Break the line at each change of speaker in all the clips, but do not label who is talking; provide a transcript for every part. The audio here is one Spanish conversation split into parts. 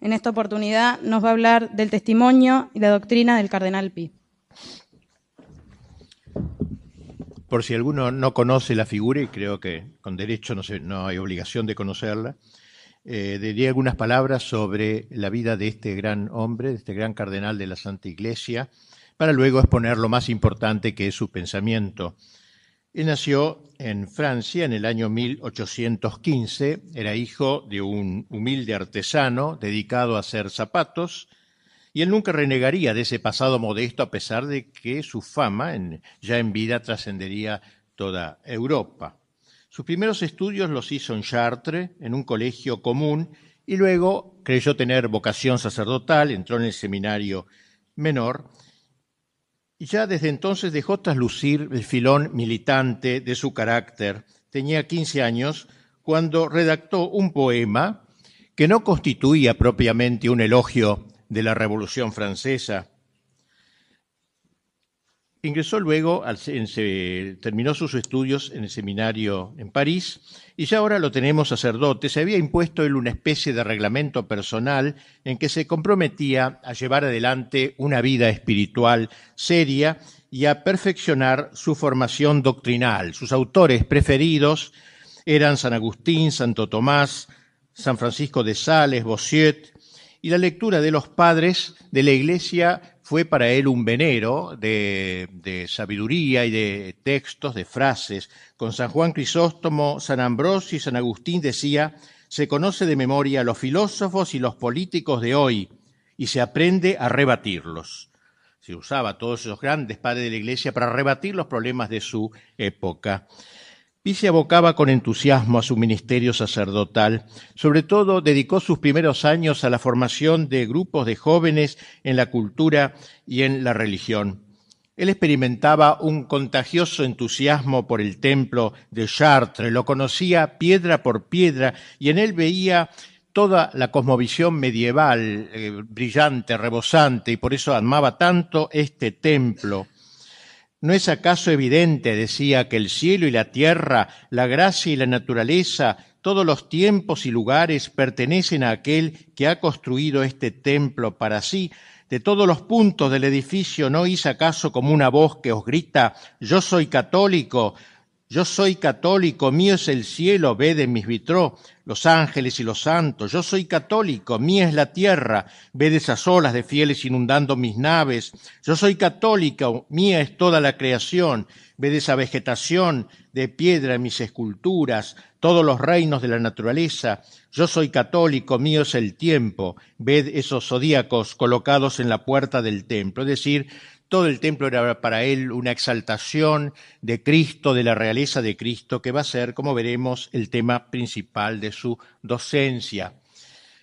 En esta oportunidad nos va a hablar del testimonio y la doctrina del Cardenal Pi.
Por si alguno no conoce la figura, y creo que con derecho no hay obligación de conocerla, diría algunas palabras sobre la vida de este gran hombre, de este gran cardenal de la Santa Iglesia, para luego exponer lo más importante que es su pensamiento. Él nació en Francia en el año 1815, era hijo de un humilde artesano dedicado a hacer zapatos, y él nunca renegaría de ese pasado modesto a pesar de que su fama, ya en vida, trascendería toda Europa. Sus primeros estudios los hizo en Chartres, en un colegio común, y luego creyó tener vocación sacerdotal, entró en el seminario menor, y ya desde entonces dejó traslucir el filón militante de su carácter. Tenía 15 años cuando redactó un poema que no constituía propiamente un elogio de la Revolución Francesa. Ingresó luego, terminó sus estudios en el seminario en París y ya ahora lo tenemos sacerdote. Se había impuesto él una especie de reglamento personal en que se comprometía a llevar adelante una vida espiritual seria y a perfeccionar su formación doctrinal. Sus autores preferidos eran San Agustín, Santo Tomás, San Francisco de Sales, Bossuet, y la lectura de los padres de la Iglesia fue para él un venero de sabiduría y de textos, de frases. Con San Juan Crisóstomo, San Ambrosio y San Agustín decía: se conoce de memoria a los filósofos y los políticos de hoy y se aprende a rebatirlos. Se usaba a todos esos grandes padres de la Iglesia para rebatir los problemas de su época. Pi se abocaba con entusiasmo a su ministerio sacerdotal. Sobre todo, dedicó sus primeros años a la formación de grupos de jóvenes en la cultura y en la religión. Él experimentaba un contagioso entusiasmo por el templo de Chartres, lo conocía piedra por piedra y en él veía toda la cosmovisión medieval, brillante, rebosante, y por eso amaba tanto este templo. ¿No es acaso evidente, decía, que el cielo y la tierra, la gracia y la naturaleza, todos los tiempos y lugares pertenecen a aquel que ha construido este templo para sí? De todos los puntos del edificio, ¿no oís acaso como una voz que os grita: yo soy católico, mío es el cielo, ved en mis vitrós, los ángeles y los santos, yo soy católico, mía es la tierra, ved esas olas de fieles inundando mis naves, yo soy católico, mía es toda la creación, ved esa vegetación de piedra en mis esculturas, todos los reinos de la naturaleza, yo soy católico, mío es el tiempo, ved esos zodíacos colocados en la puerta del templo, es decir, todo el templo era para él una exaltación de Cristo, de la realeza de Cristo, que va a ser, como veremos, el tema principal de su docencia.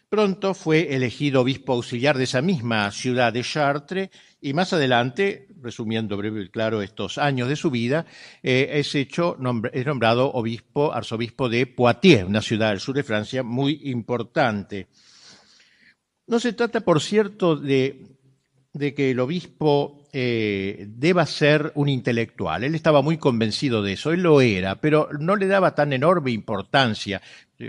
Pronto fue elegido obispo auxiliar de esa misma ciudad de Chartres y más adelante, resumiendo breve y claro estos años de su vida, es nombrado arzobispo de Poitiers, una ciudad del sur de Francia muy importante. No se trata, por cierto, de que el obispo deba ser un intelectual. Él estaba muy convencido de eso, él lo era, pero no le daba tan enorme importancia.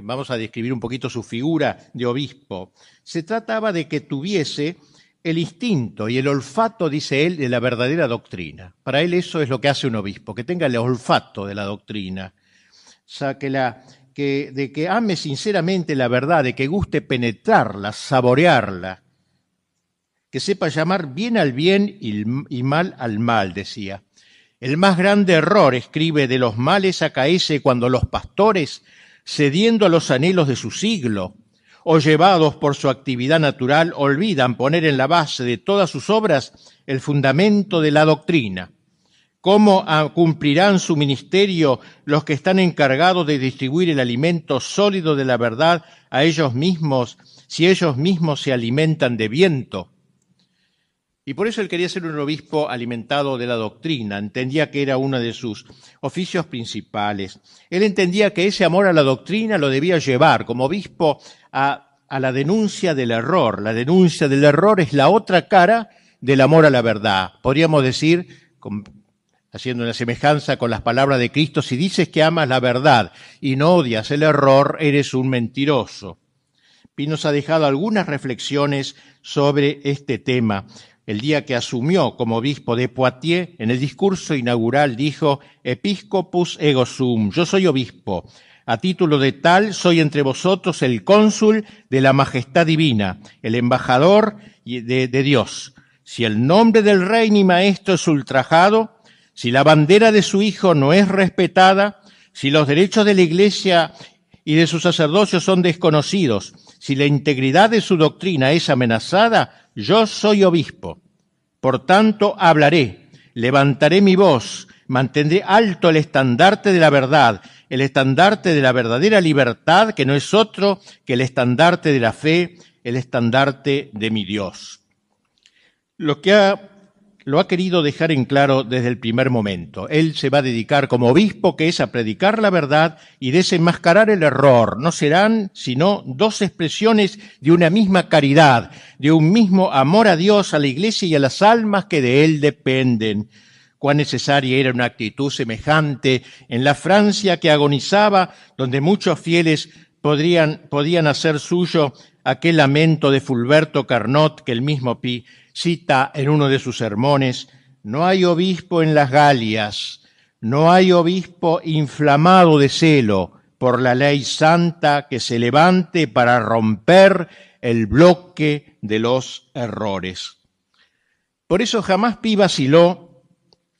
Vamos a describir un poquito su figura de obispo. Se trataba de que tuviese el instinto y el olfato, dice él, de la verdadera doctrina. Para él eso es lo que hace un obispo, que tenga el olfato de la doctrina. O sea, de que ame sinceramente la verdad, de que guste penetrarla, saborearla, que sepa llamar bien al bien y mal al mal, decía. El más grande error, escribe, de los males acaece cuando los pastores, cediendo a los anhelos de su siglo, o llevados por su actividad natural, olvidan poner en la base de todas sus obras el fundamento de la doctrina. ¿Cómo cumplirán su ministerio los que están encargados de distribuir el alimento sólido de la verdad a ellos mismos, si ellos mismos se alimentan de viento? Y por eso él quería ser un obispo alimentado de la doctrina, entendía que era uno de sus oficios principales. Él entendía que ese amor a la doctrina lo debía llevar como obispo a la denuncia del error. La denuncia del error es la otra cara del amor a la verdad. Podríamos decir, haciendo una semejanza con las palabras de Cristo, si dices que amas la verdad y no odias el error, eres un mentiroso. Pi nos ha dejado algunas reflexiones sobre este tema. El día que asumió como obispo de Poitiers, en el discurso inaugural dijo: Episcopus ego sum, yo soy obispo. A título de tal, soy entre vosotros el cónsul de la majestad divina, el embajador de Dios. Si el nombre del rey mi maestro es ultrajado, si la bandera de su hijo no es respetada, si los derechos de la Iglesia y de su sacerdocio son desconocidos, si la integridad de su doctrina es amenazada, yo soy obispo. Por tanto, hablaré, levantaré mi voz, mantendré alto el estandarte de la verdad, el estandarte de la verdadera libertad, que no es otro que el estandarte de la fe, el estandarte de mi Dios. Lo ha querido dejar en claro desde el primer momento. Él se va a dedicar como obispo, que es a predicar la verdad y desenmascarar el error. No serán sino dos expresiones de una misma caridad, de un mismo amor a Dios, a la Iglesia y a las almas que de él dependen. Cuán necesaria era una actitud semejante en la Francia que agonizaba, donde muchos fieles podían hacer suyo aquel lamento de Fulberto Carnot que el mismo Pi cita en uno de sus sermones: no hay obispo en las Galias, no hay obispo inflamado de celo por la ley santa que se levante para romper el bloque de los errores. Por eso jamás Pi vaciló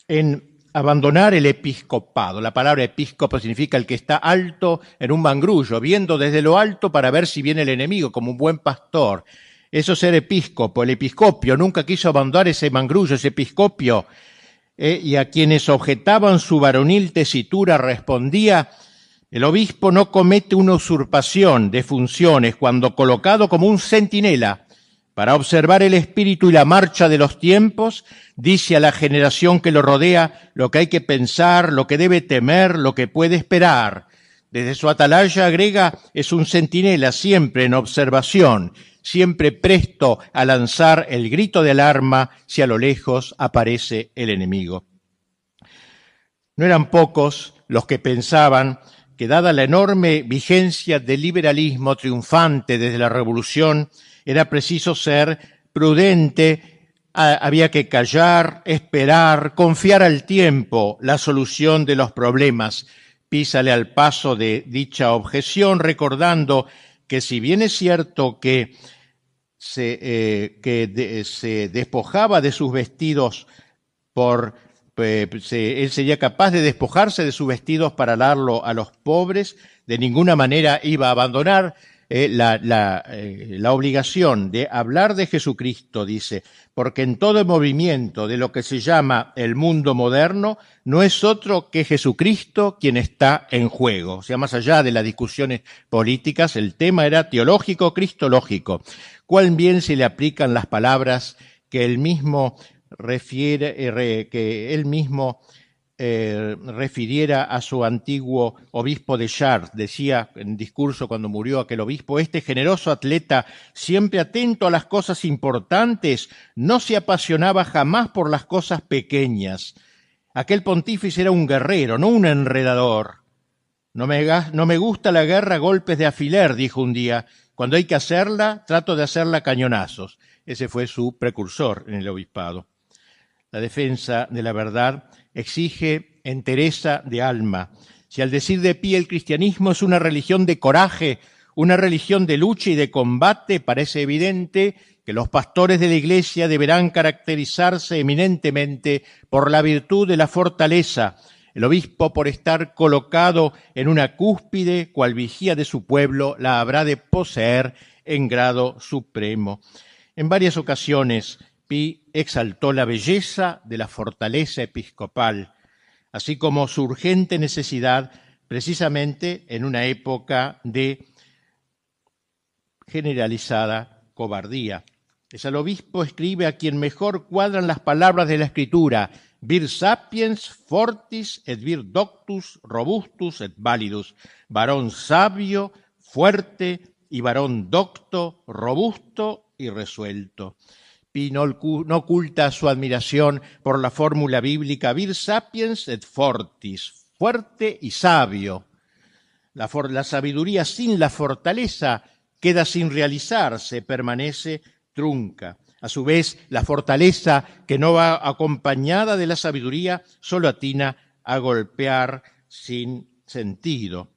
en abandonar el episcopado. La palabra episcopo significa el que está alto en un mangrullo, viendo desde lo alto para ver si viene el enemigo, como un buen pastor. Eso es ser episcopo. El episcopio nunca quiso abandonar ese mangrullo, ese episcopio, y a quienes objetaban su varonil tesitura respondía: el obispo no comete una usurpación de funciones cuando, colocado como un centinela para observar el espíritu y la marcha de los tiempos, dice a la generación que lo rodea lo que hay que pensar, lo que debe temer, lo que puede esperar. Desde su atalaya, agrega, es un centinela siempre en observación, siempre presto a lanzar el grito de alarma si a lo lejos aparece el enemigo. No eran pocos los que pensaban que, dada la enorme vigencia del liberalismo triunfante desde la Revolución, era preciso ser prudente, había que callar, esperar, confiar al tiempo la solución de los problemas. Pi sale al paso de dicha objeción, recordando que, si bien es cierto que se despojaba de sus vestidos él sería capaz de despojarse de sus vestidos para darlo a los pobres, de ninguna manera iba a abandonar la obligación de hablar de Jesucristo, dice, porque en todo movimiento de lo que se llama el mundo moderno no es otro que Jesucristo quien está en juego. O sea, más allá de las discusiones políticas, el tema era teológico, cristológico. Cuán bien se le aplican las palabras que él mismo refiriera a su antiguo obispo de Chartres. Decía en discurso cuando murió aquel obispo: este generoso atleta, siempre atento a las cosas importantes, no se apasionaba jamás por las cosas pequeñas. Aquel pontífice era un guerrero, no un enredador. No me gusta la guerra a golpes de alfiler, dijo un día. Cuando hay que hacerla, trato de hacerla a cañonazos. Ese fue su precursor en el obispado. La defensa de la verdad exige entereza de alma. Si al decir de Pi el cristianismo es una religión de coraje, una religión de lucha y de combate, parece evidente que los pastores de la Iglesia deberán caracterizarse eminentemente por la virtud de la fortaleza. El obispo, por estar colocado en una cúspide, cual vigía de su pueblo, la habrá de poseer en grado supremo. En varias ocasiones, Pi exaltó la belleza de la fortaleza episcopal, así como su urgente necesidad, precisamente en una época de generalizada cobardía. Es al obispo, escribe, a quien mejor cuadran las palabras de la Escritura: vir sapiens fortis et vir doctus robustus et validus. Varón sabio, fuerte, y varón docto, robusto y resuelto. Pi no oculta su admiración por la fórmula bíblica vir sapiens et fortis, fuerte y sabio. La sabiduría sin la fortaleza queda sin realizarse, permanece trunca. A su vez, la fortaleza que no va acompañada de la sabiduría solo atina a golpear sin sentido.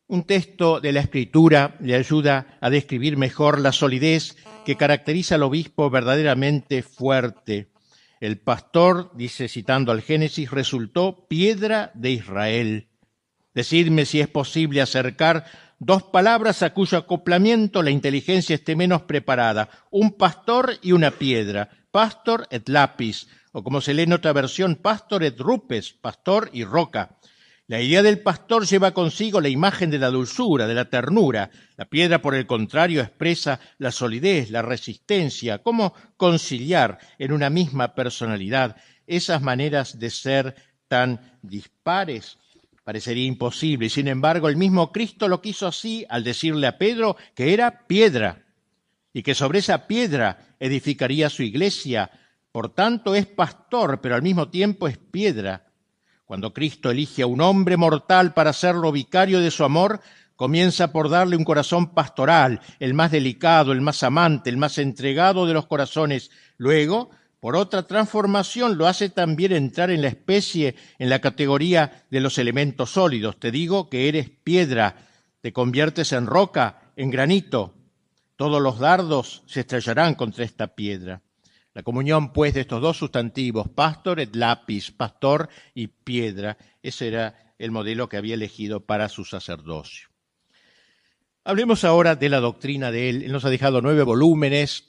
Un texto de la Escritura le ayuda a describir mejor la solidez que caracteriza al obispo verdaderamente fuerte. El pastor, dice citando al Génesis, resultó piedra de Israel. Decidme si es posible acercar dos palabras a cuyo acoplamiento la inteligencia esté menos preparada. Un pastor y una piedra. Pastor et lapis, o como se lee en otra versión, pastor et rupes, pastor y roca. La idea del pastor lleva consigo la imagen de la dulzura, de la ternura. La piedra, por el contrario, expresa la solidez, la resistencia. ¿Cómo conciliar en una misma personalidad esas maneras de ser tan dispares? Parecería imposible. Sin embargo, el mismo Cristo lo quiso así al decirle a Pedro que era piedra y que sobre esa piedra edificaría su iglesia. Por tanto, es pastor, pero al mismo tiempo es piedra. Cuando Cristo elige a un hombre mortal para serlo vicario de su amor, comienza por darle un corazón pastoral, el más delicado, el más amante, el más entregado de los corazones. Luego, por otra transformación, lo hace también entrar en la especie, en la categoría de los elementos sólidos. Te digo que eres piedra, te conviertes en roca, en granito. Todos los dardos se estrellarán contra esta piedra. La comunión, pues, de estos dos sustantivos, pastor et lapis, pastor y piedra, ese era el modelo que había elegido para su sacerdocio. Hablemos ahora de la doctrina de él. Él nos ha dejado 9 volúmenes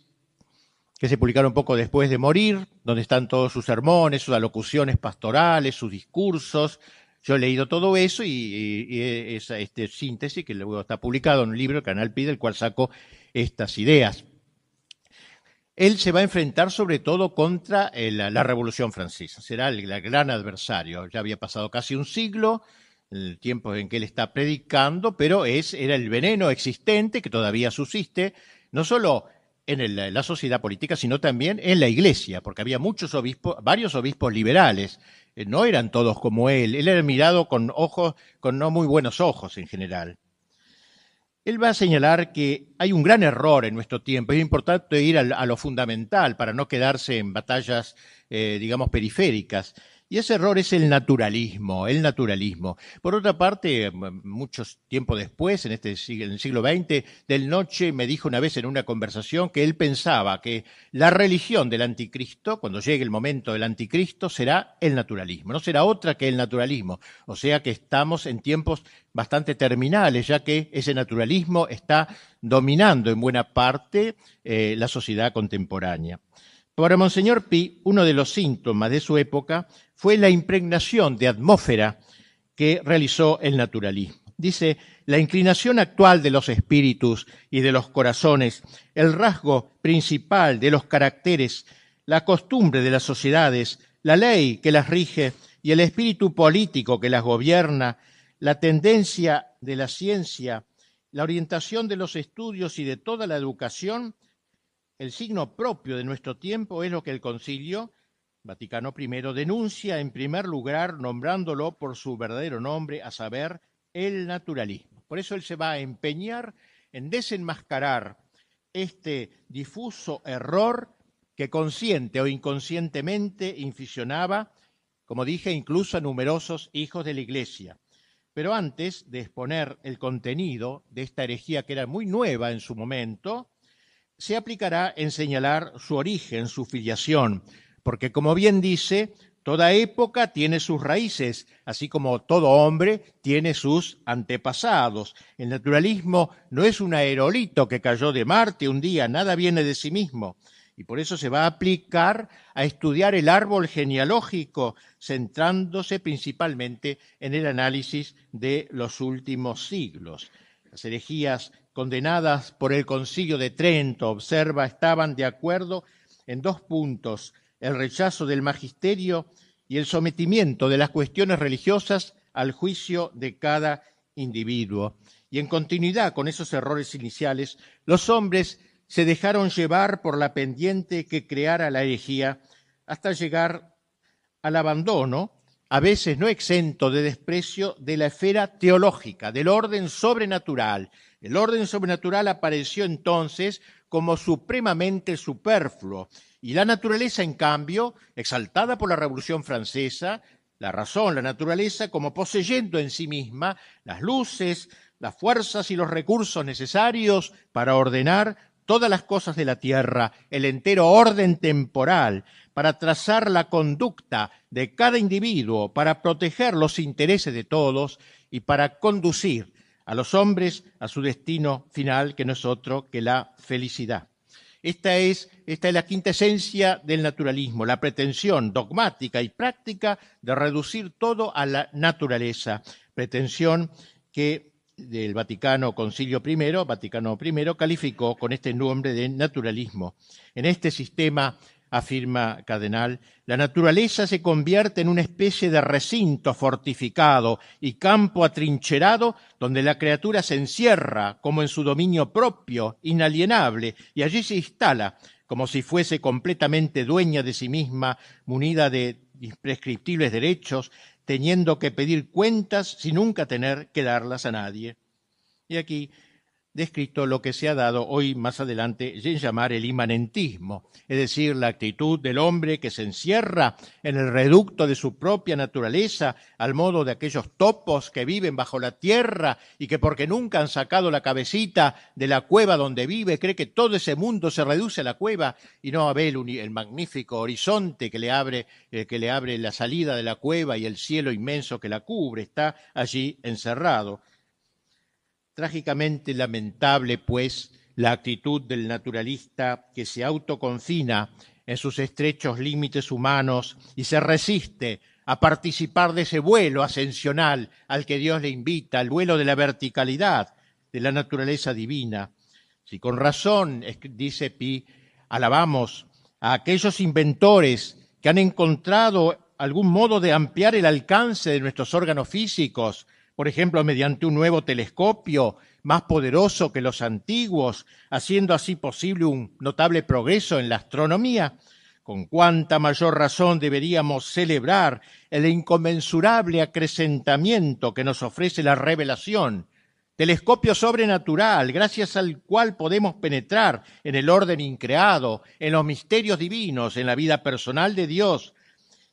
que se publicaron poco después de morir, donde están todos sus sermones, sus alocuciones pastorales, sus discursos. Yo he leído todo eso y esa síntesis que luego está publicado en un libro, Canal Pi, del cual saco estas ideas. Él se va a enfrentar sobre todo contra la Revolución Francesa, será el gran adversario. Ya había pasado casi un siglo, el tiempo en que él está predicando, pero era el veneno existente que todavía subsiste, no solo en la sociedad política, sino también en la Iglesia, porque había varios obispos liberales, no eran todos como él era mirado con no muy buenos ojos en general. Él va a señalar que hay un gran error en nuestro tiempo. Es importante ir a lo fundamental para no quedarse en batallas, digamos, periféricas. Y ese error es el naturalismo. Por otra parte, muchos tiempo después, en el siglo XX, Del Noche me dijo una vez en una conversación que él pensaba que la religión del anticristo, cuando llegue el momento del anticristo, será el naturalismo. No será otra que el naturalismo. O sea que estamos en tiempos bastante terminales, ya que ese naturalismo está dominando en buena parte la sociedad contemporánea. Para Monseñor Pi, uno de los síntomas de su época fue la impregnación de atmósfera que realizó el naturalismo. Dice, la inclinación actual de los espíritus y de los corazones, el rasgo principal de los caracteres, la costumbre de las sociedades, la ley que las rige y el espíritu político que las gobierna, la tendencia de la ciencia, la orientación de los estudios y de toda la educación, el signo propio de nuestro tiempo es lo que el Concilio Vaticano I denuncia en primer lugar nombrándolo por su verdadero nombre, a saber, el naturalismo. Por eso él se va a empeñar en desenmascarar este difuso error que consciente o inconscientemente inficionaba, como dije, incluso a numerosos hijos de la Iglesia. Pero antes de exponer el contenido de esta herejía que era muy nueva en su momento, se aplicará en señalar su origen, su filiación, porque como bien dice, toda época tiene sus raíces, así como todo hombre tiene sus antepasados. El naturalismo no es un aerolito que cayó de Marte un día, nada viene de sí mismo. Y por eso se va a aplicar a estudiar el árbol genealógico, centrándose principalmente en el análisis de los últimos siglos. Las herejías condenadas por el Concilio de Trento, observa, estaban de acuerdo en 2 puntos: el rechazo del magisterio y el sometimiento de las cuestiones religiosas al juicio de cada individuo. Y en continuidad con esos errores iniciales, los hombres se dejaron llevar por la pendiente que creara la herejía hasta llegar al abandono, a veces no exento de desprecio, de la esfera teológica, del orden sobrenatural, El orden sobrenatural apareció entonces como supremamente superfluo, y la naturaleza, en cambio, exaltada por la Revolución Francesa, la razón, la naturaleza, como poseyendo en sí misma las luces, las fuerzas y los recursos necesarios para ordenar todas las cosas de la tierra, el entero orden temporal, para trazar la conducta de cada individuo, para proteger los intereses de todos y para conducir a los hombres a su destino final, que no es otro que la felicidad. Esta es la quinta esencia del naturalismo, la pretensión dogmática y práctica de reducir todo a la naturaleza, pretensión que del Concilio I, Vaticano I, calificó con este nombre de naturalismo. En este sistema, afirma Cardenal, la naturaleza se convierte en una especie de recinto fortificado y campo atrincherado donde la criatura se encierra como en su dominio propio, inalienable, y allí se instala como si fuese completamente dueña de sí misma, munida de imprescriptibles derechos, teniendo que pedir cuentas sin nunca tener que darlas a nadie. Y aquí descrito lo que se ha dado hoy más adelante en llamar el inmanentismo, es decir, la actitud del hombre que se encierra en el reducto de su propia naturaleza, al modo de aquellos topos que viven bajo la tierra y que porque nunca han sacado la cabecita de la cueva donde vive, cree que todo ese mundo se reduce a la cueva y no ve el magnífico horizonte que le abre la salida de la cueva y el cielo inmenso que la cubre, está allí encerrado. Trágicamente lamentable, pues, la actitud del naturalista que se autoconfina en sus estrechos límites humanos y se resiste a participar de ese vuelo ascensional al que Dios le invita, el vuelo de la verticalidad de la naturaleza divina. Si con razón, dice Pi, alabamos a aquellos inventores que han encontrado algún modo de ampliar el alcance de nuestros órganos físicos, por ejemplo, mediante un nuevo telescopio más poderoso que los antiguos, haciendo así posible un notable progreso en la astronomía, con cuánta mayor razón deberíamos celebrar el inconmensurable acrecentamiento que nos ofrece la revelación, telescopio sobrenatural, gracias al cual podemos penetrar en el orden increado, en los misterios divinos, en la vida personal de Dios.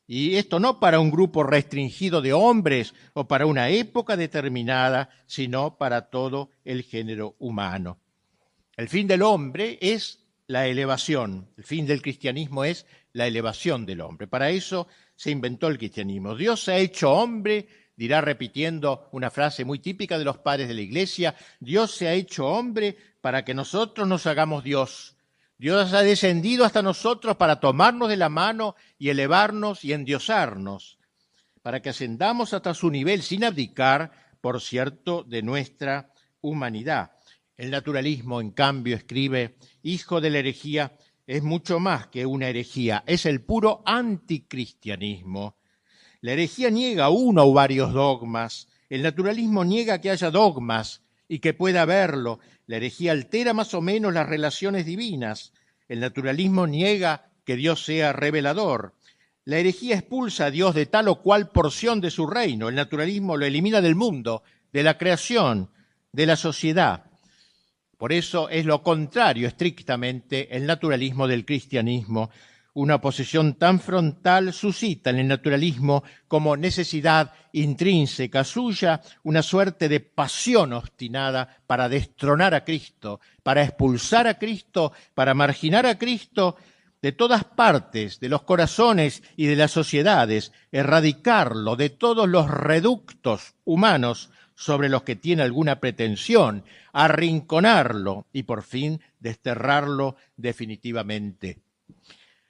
Y esto no para un grupo restringido de hombres o para una época determinada, sino para todo el género humano. El fin del hombre es la elevación, el fin del cristianismo es la elevación del hombre. Para eso se inventó el cristianismo. Dios se ha hecho hombre, dirá repitiendo una frase muy típica de los padres de la Iglesia, Dios se ha hecho hombre para que nosotros nos hagamos Dios. Dios ha descendido hasta nosotros para tomarnos de la mano y elevarnos y endiosarnos, para que ascendamos hasta su nivel sin abdicar, por cierto, de nuestra humanidad. El naturalismo, en cambio, escribe, hijo de la herejía, es mucho más que una herejía, es el puro anticristianismo. La herejía niega uno o varios dogmas, el naturalismo niega que haya dogmas y que pueda haberlo. La herejía altera más o menos las relaciones divinas. El naturalismo niega que Dios sea revelador. La herejía expulsa a Dios de tal o cual porción de su reino. El naturalismo lo elimina del mundo, de la creación, de la sociedad. Por eso es lo contrario estrictamente el naturalismo del cristianismo. Una oposición tan frontal suscita en el naturalismo como necesidad intrínseca suya una suerte de pasión obstinada para destronar a Cristo, para expulsar a Cristo, para marginar a Cristo de todas partes, de los corazones y de las sociedades, erradicarlo de todos los reductos humanos sobre los que tiene alguna pretensión, arrinconarlo y por fin desterrarlo definitivamente.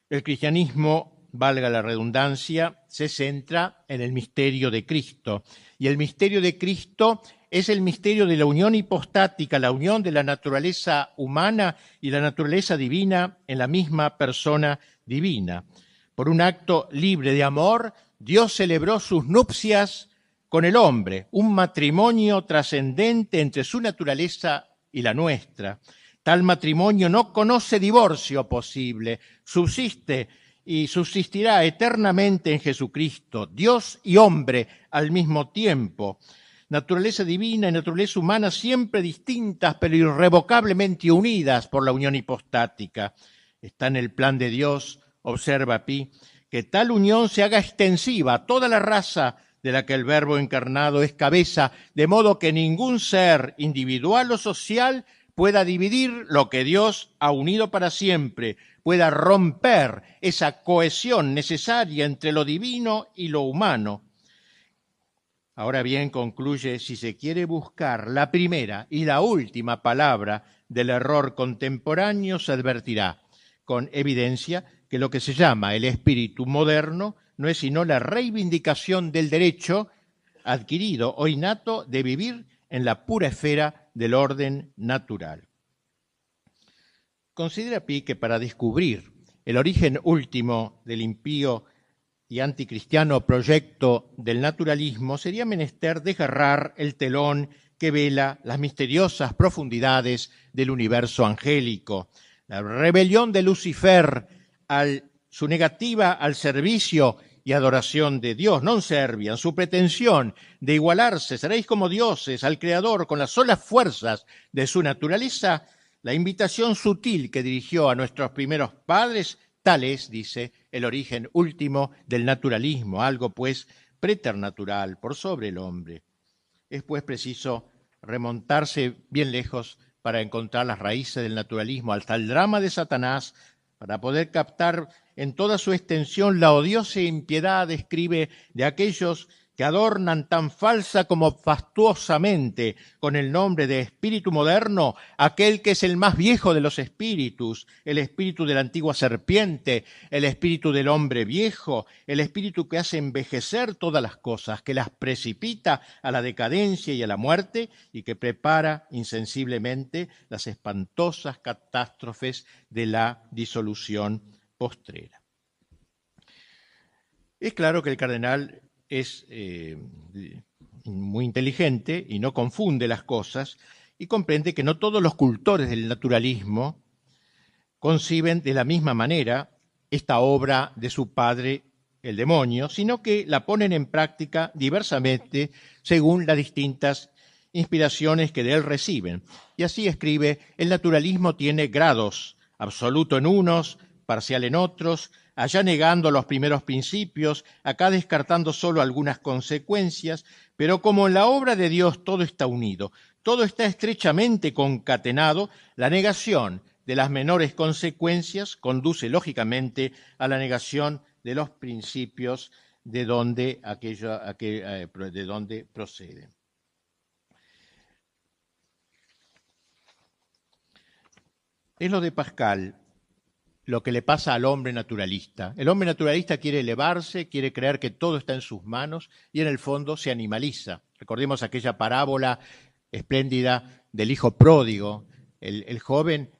El cristianismo, valga la redundancia, se centra en el misterio de Cristo. Y el misterio de Cristo es el misterio de la unión hipostática, la unión de la naturaleza humana y la naturaleza divina en la misma persona divina. Por un acto libre de amor, Dios celebró sus nupcias con el hombre, un matrimonio trascendente entre su naturaleza y la nuestra. Tal matrimonio no conoce divorcio posible, subsiste y subsistirá eternamente en Jesucristo, Dios y hombre al mismo tiempo. Naturaleza divina y naturaleza humana siempre distintas, pero irrevocablemente unidas por la unión hipostática. Está en el plan de Dios, observa Pi, que tal unión se haga extensiva a toda la raza de la que el Verbo encarnado es cabeza, de modo que ningún ser individual o social pueda dividir lo que Dios ha unido para siempre, pueda romper esa cohesión necesaria entre lo divino y lo humano. Ahora bien, concluye, si se quiere buscar la primera y la última palabra del error contemporáneo, se advertirá con evidencia que lo que se llama el espíritu moderno no es sino la reivindicación del derecho adquirido o innato de vivir en la pura esfera del orden natural. Considera Pi que para descubrir el origen último del impío y anticristiano proyecto del naturalismo sería menester desgarrar el telón que vela las misteriosas profundidades del universo angélico. La rebelión de Lucifer, su negativa al servicio y adoración de Dios, non serviam, su pretensión de igualarse, seréis como dioses, al Creador con las solas fuerzas de su naturaleza, la invitación sutil que dirigió a nuestros primeros padres, tal es, dice, el origen último del naturalismo, algo pues preternatural, por sobre el hombre. Es pues preciso remontarse bien lejos para encontrar las raíces del naturalismo, hasta el drama de Satanás, para poder captar en toda su extensión la odiosa impiedad, escribe, de aquellos que adornan tan falsa como fastuosamente con el nombre de espíritu moderno aquel que es el más viejo de los espíritus, el espíritu de la antigua serpiente, el espíritu del hombre viejo, el espíritu que hace envejecer todas las cosas, que las precipita a la decadencia y a la muerte y que prepara insensiblemente las espantosas catástrofes de la disolución postrera. Es claro que el cardenal es muy inteligente y no confunde las cosas y comprende que no todos los cultores del naturalismo conciben de la misma manera esta obra de su padre, el demonio, sino que la ponen en práctica diversamente según las distintas inspiraciones que de él reciben. Y así escribe, el naturalismo tiene grados, absoluto en unos, parcial en otros, allá negando los primeros principios, acá descartando solo algunas consecuencias, pero como en la obra de Dios todo está unido, todo está estrechamente concatenado, la negación de las menores consecuencias conduce lógicamente a la negación de los principios de donde proceden. Es lo de Pascal lo que le pasa al hombre naturalista. El hombre naturalista quiere elevarse, quiere creer que todo está en sus manos y en el fondo se animaliza. Recordemos aquella parábola espléndida del hijo pródigo. El joven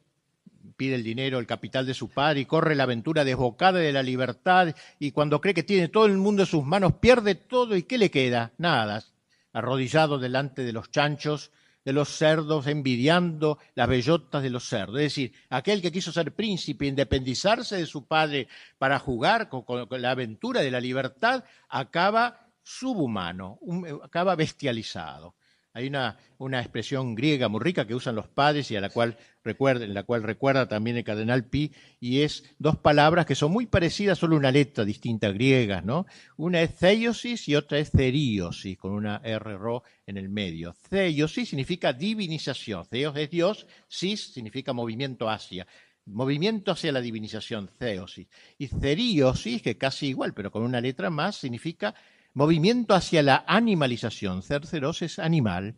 pide el dinero, el capital de su padre y corre la aventura desbocada de la libertad y cuando cree que tiene todo el mundo en sus manos pierde todo y ¿qué le queda? Nada. Arrodillado delante de los chanchos, de los cerdos, envidiando las bellotas de los cerdos. Es decir, aquel que quiso ser príncipe, independizarse de su padre para jugar con la aventura de la libertad, acaba subhumano, acaba bestializado. Hay una expresión griega muy rica que usan los padres y en la cual recuerda también el cardenal Pi, y es dos palabras que son muy parecidas, solo una letra distinta griegas, ¿no? Una es theiosis y otra es theriosis, con una R-ro en el medio. Theiosis significa divinización, theos es Dios, sis significa movimiento hacia la divinización, theosis. Y theriosis, que casi igual, pero con una letra más, significa movimiento hacia la animalización. Cerceros es animal.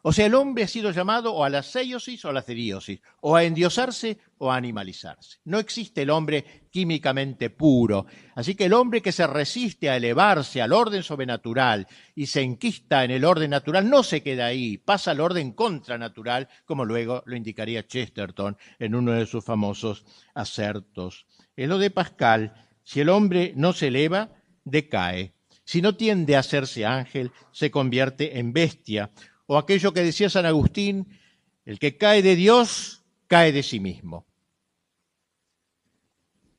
O sea, el hombre ha sido llamado o a la seiosis o a la ceriosis, o a endiosarse o a animalizarse. No existe el hombre químicamente puro. Así que el hombre que se resiste a elevarse al orden sobrenatural y se enquista en el orden natural no se queda ahí, pasa al orden contranatural, como luego lo indicaría Chesterton en uno de sus famosos acertos. En lo de Pascal, si el hombre no se eleva, decae. Si no tiende a hacerse ángel, se convierte en bestia. O aquello que decía San Agustín, el que cae de Dios, cae de sí mismo.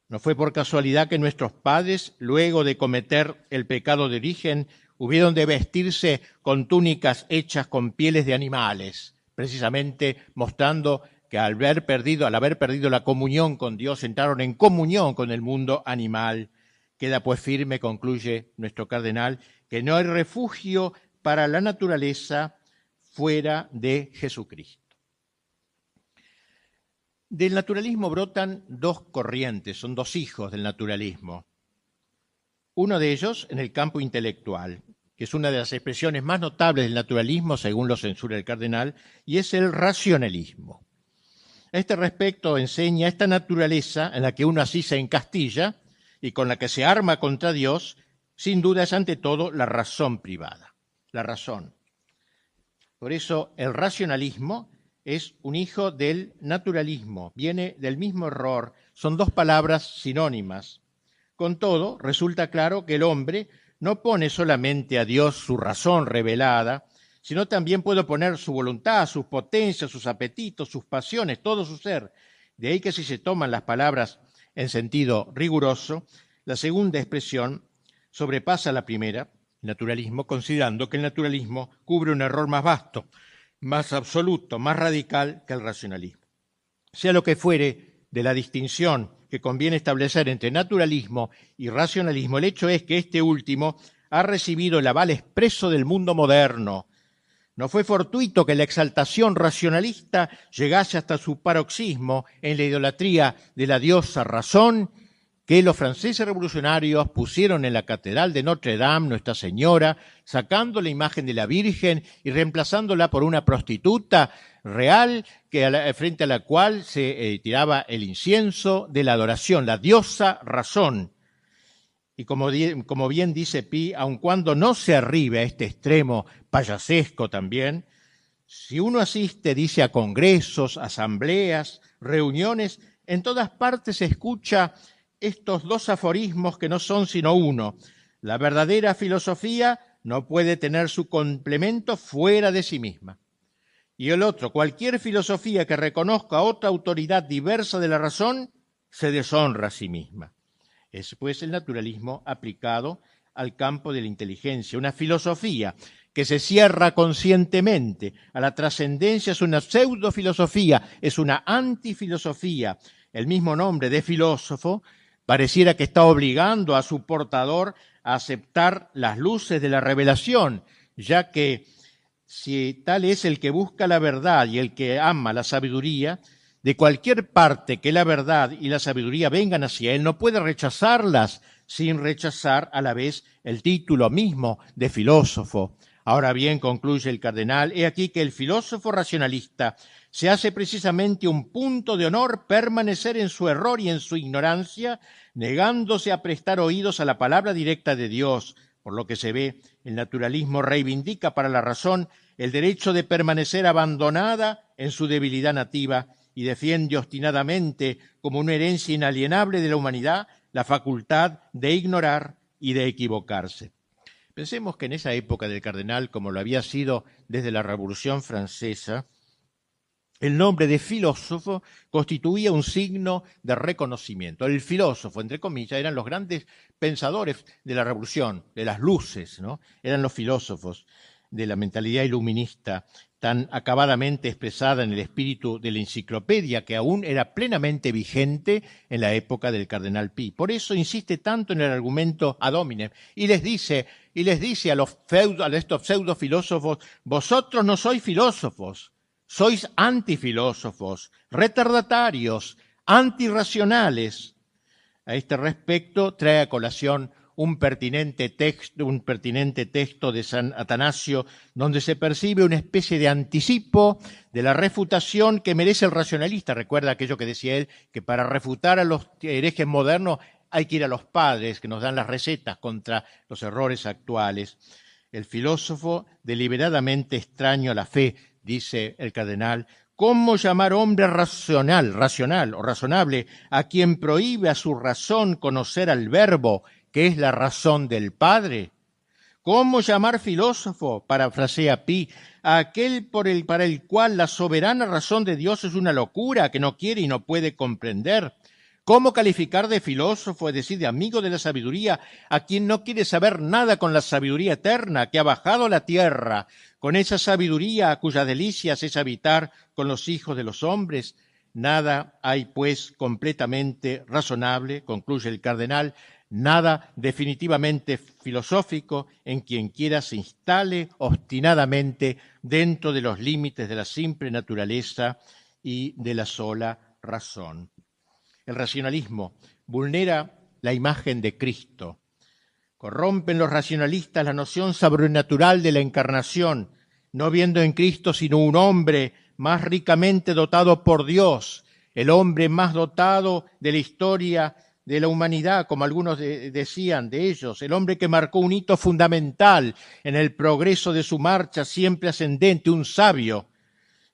No fue por casualidad que nuestros padres, luego de cometer el pecado de origen, hubieron de vestirse con túnicas hechas con pieles de animales, precisamente mostrando que al haber perdido la comunión con Dios, entraron en comunión con el mundo animal. Queda pues firme, concluye nuestro cardenal, que no hay refugio para la naturaleza fuera de Jesucristo. Del naturalismo brotan dos corrientes, son dos hijos del naturalismo. Uno de ellos en el campo intelectual, que es una de las expresiones más notables del naturalismo, según lo censura el cardenal, y es el racionalismo. A este respecto enseña esta naturaleza en la que uno así se encastilla y con la que se arma contra Dios, sin duda es ante todo la razón privada, la razón. Por eso el racionalismo es un hijo del naturalismo, viene del mismo error, son dos palabras sinónimas. Con todo, resulta claro que el hombre no pone solamente a Dios su razón revelada, sino también puede poner su voluntad, sus potencias, sus apetitos, sus pasiones, todo su ser. De ahí que si se toman las palabras en sentido riguroso, la segunda expresión sobrepasa la primera, naturalismo, considerando que el naturalismo cubre un error más vasto, más absoluto, más radical que el racionalismo. Sea lo que fuere de la distinción que conviene establecer entre naturalismo y racionalismo, el hecho es que este último ha recibido el aval expreso del mundo moderno. No fue fortuito que la exaltación racionalista llegase hasta su paroxismo en la idolatría de la diosa razón que los franceses revolucionarios pusieron en la Catedral de Notre Dame, Nuestra Señora, sacando la imagen de la Virgen y reemplazándola por una prostituta real frente a la cual se tiraba el incienso de la adoración, la diosa razón. Y como bien dice Pi, aun cuando no se arribe a este extremo payasesco también, si uno asiste, dice, a congresos, asambleas, reuniones, en todas partes se escucha estos dos aforismos que no son sino uno. La verdadera filosofía no puede tener su complemento fuera de sí misma. Y el otro, cualquier filosofía que reconozca otra autoridad diversa de la razón, se deshonra a sí misma. Es pues el naturalismo aplicado al campo de la inteligencia. Una filosofía que se cierra conscientemente a la trascendencia es una pseudofilosofía, es una antifilosofía. El mismo nombre de filósofo pareciera que está obligando a su portador a aceptar las luces de la revelación, ya que si tal es el que busca la verdad y el que ama la sabiduría, de cualquier parte que la verdad y la sabiduría vengan hacia él, no puede rechazarlas sin rechazar a la vez el título mismo de filósofo. Ahora bien, concluye el cardenal, he aquí que el filósofo racionalista se hace precisamente un punto de honor permanecer en su error y en su ignorancia, negándose a prestar oídos a la palabra directa de Dios. Por lo que se ve, el naturalismo reivindica para la razón el derecho de permanecer abandonada en su debilidad nativa y defiende obstinadamente, como una herencia inalienable de la humanidad, la facultad de ignorar y de equivocarse. Pensemos que en esa época del cardenal, como lo había sido desde la Revolución Francesa, el nombre de filósofo constituía un signo de reconocimiento. El filósofo, entre comillas, eran los grandes pensadores de la Revolución, de las luces, ¿no? Eran los filósofos de la mentalidad iluminista, tan acabadamente expresada en el espíritu de la enciclopedia, que aún era plenamente vigente en la época del cardenal Pi. Por eso insiste tanto en el argumento ad hominem y les dice a estos pseudofilósofos: vosotros no sois filósofos, sois antifilósofos, retardatarios, antirracionales. A este respecto trae a colación un pertinente texto de San Atanasio, donde se percibe una especie de anticipo de la refutación que merece el racionalista. Recuerda aquello que decía él, que para refutar a los herejes modernos hay que ir a los padres, que nos dan las recetas contra los errores actuales. El filósofo, deliberadamente extraño a la fe, dice el cardenal, ¿cómo llamar hombre racional o razonable a quien prohíbe a su razón conocer al Verbo, que es la razón del Padre? ¿Cómo llamar filósofo, parafrasea Pi, a aquel para el cual la soberana razón de Dios es una locura que no quiere y no puede comprender? ¿Cómo calificar de filósofo, es decir, de amigo de la sabiduría, a quien no quiere saber nada con la sabiduría eterna que ha bajado a la tierra, con esa sabiduría cuyas delicias es habitar con los hijos de los hombres? Nada hay, pues, completamente razonable, concluye el cardenal, nada definitivamente filosófico en quien quiera se instale obstinadamente dentro de los límites de la simple naturaleza y de la sola razón. El racionalismo vulnera la imagen de Cristo. Corrompen los racionalistas la noción sobrenatural de la encarnación, no viendo en Cristo sino un hombre más ricamente dotado por Dios, el hombre más dotado de la historia de la humanidad, como algunos decían de ellos, el hombre que marcó un hito fundamental en el progreso de su marcha siempre ascendente, un sabio,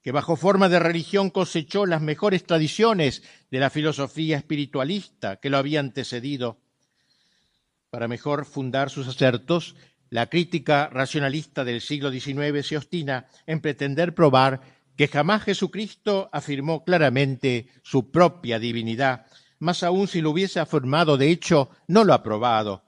que bajo forma de religión cosechó las mejores tradiciones de la filosofía espiritualista que lo había antecedido. Para mejor fundar sus acertos, la crítica racionalista del siglo XIX se obstina en pretender probar que jamás Jesucristo afirmó claramente su propia divinidad, más aún si lo hubiese afirmado, de hecho, no lo ha probado.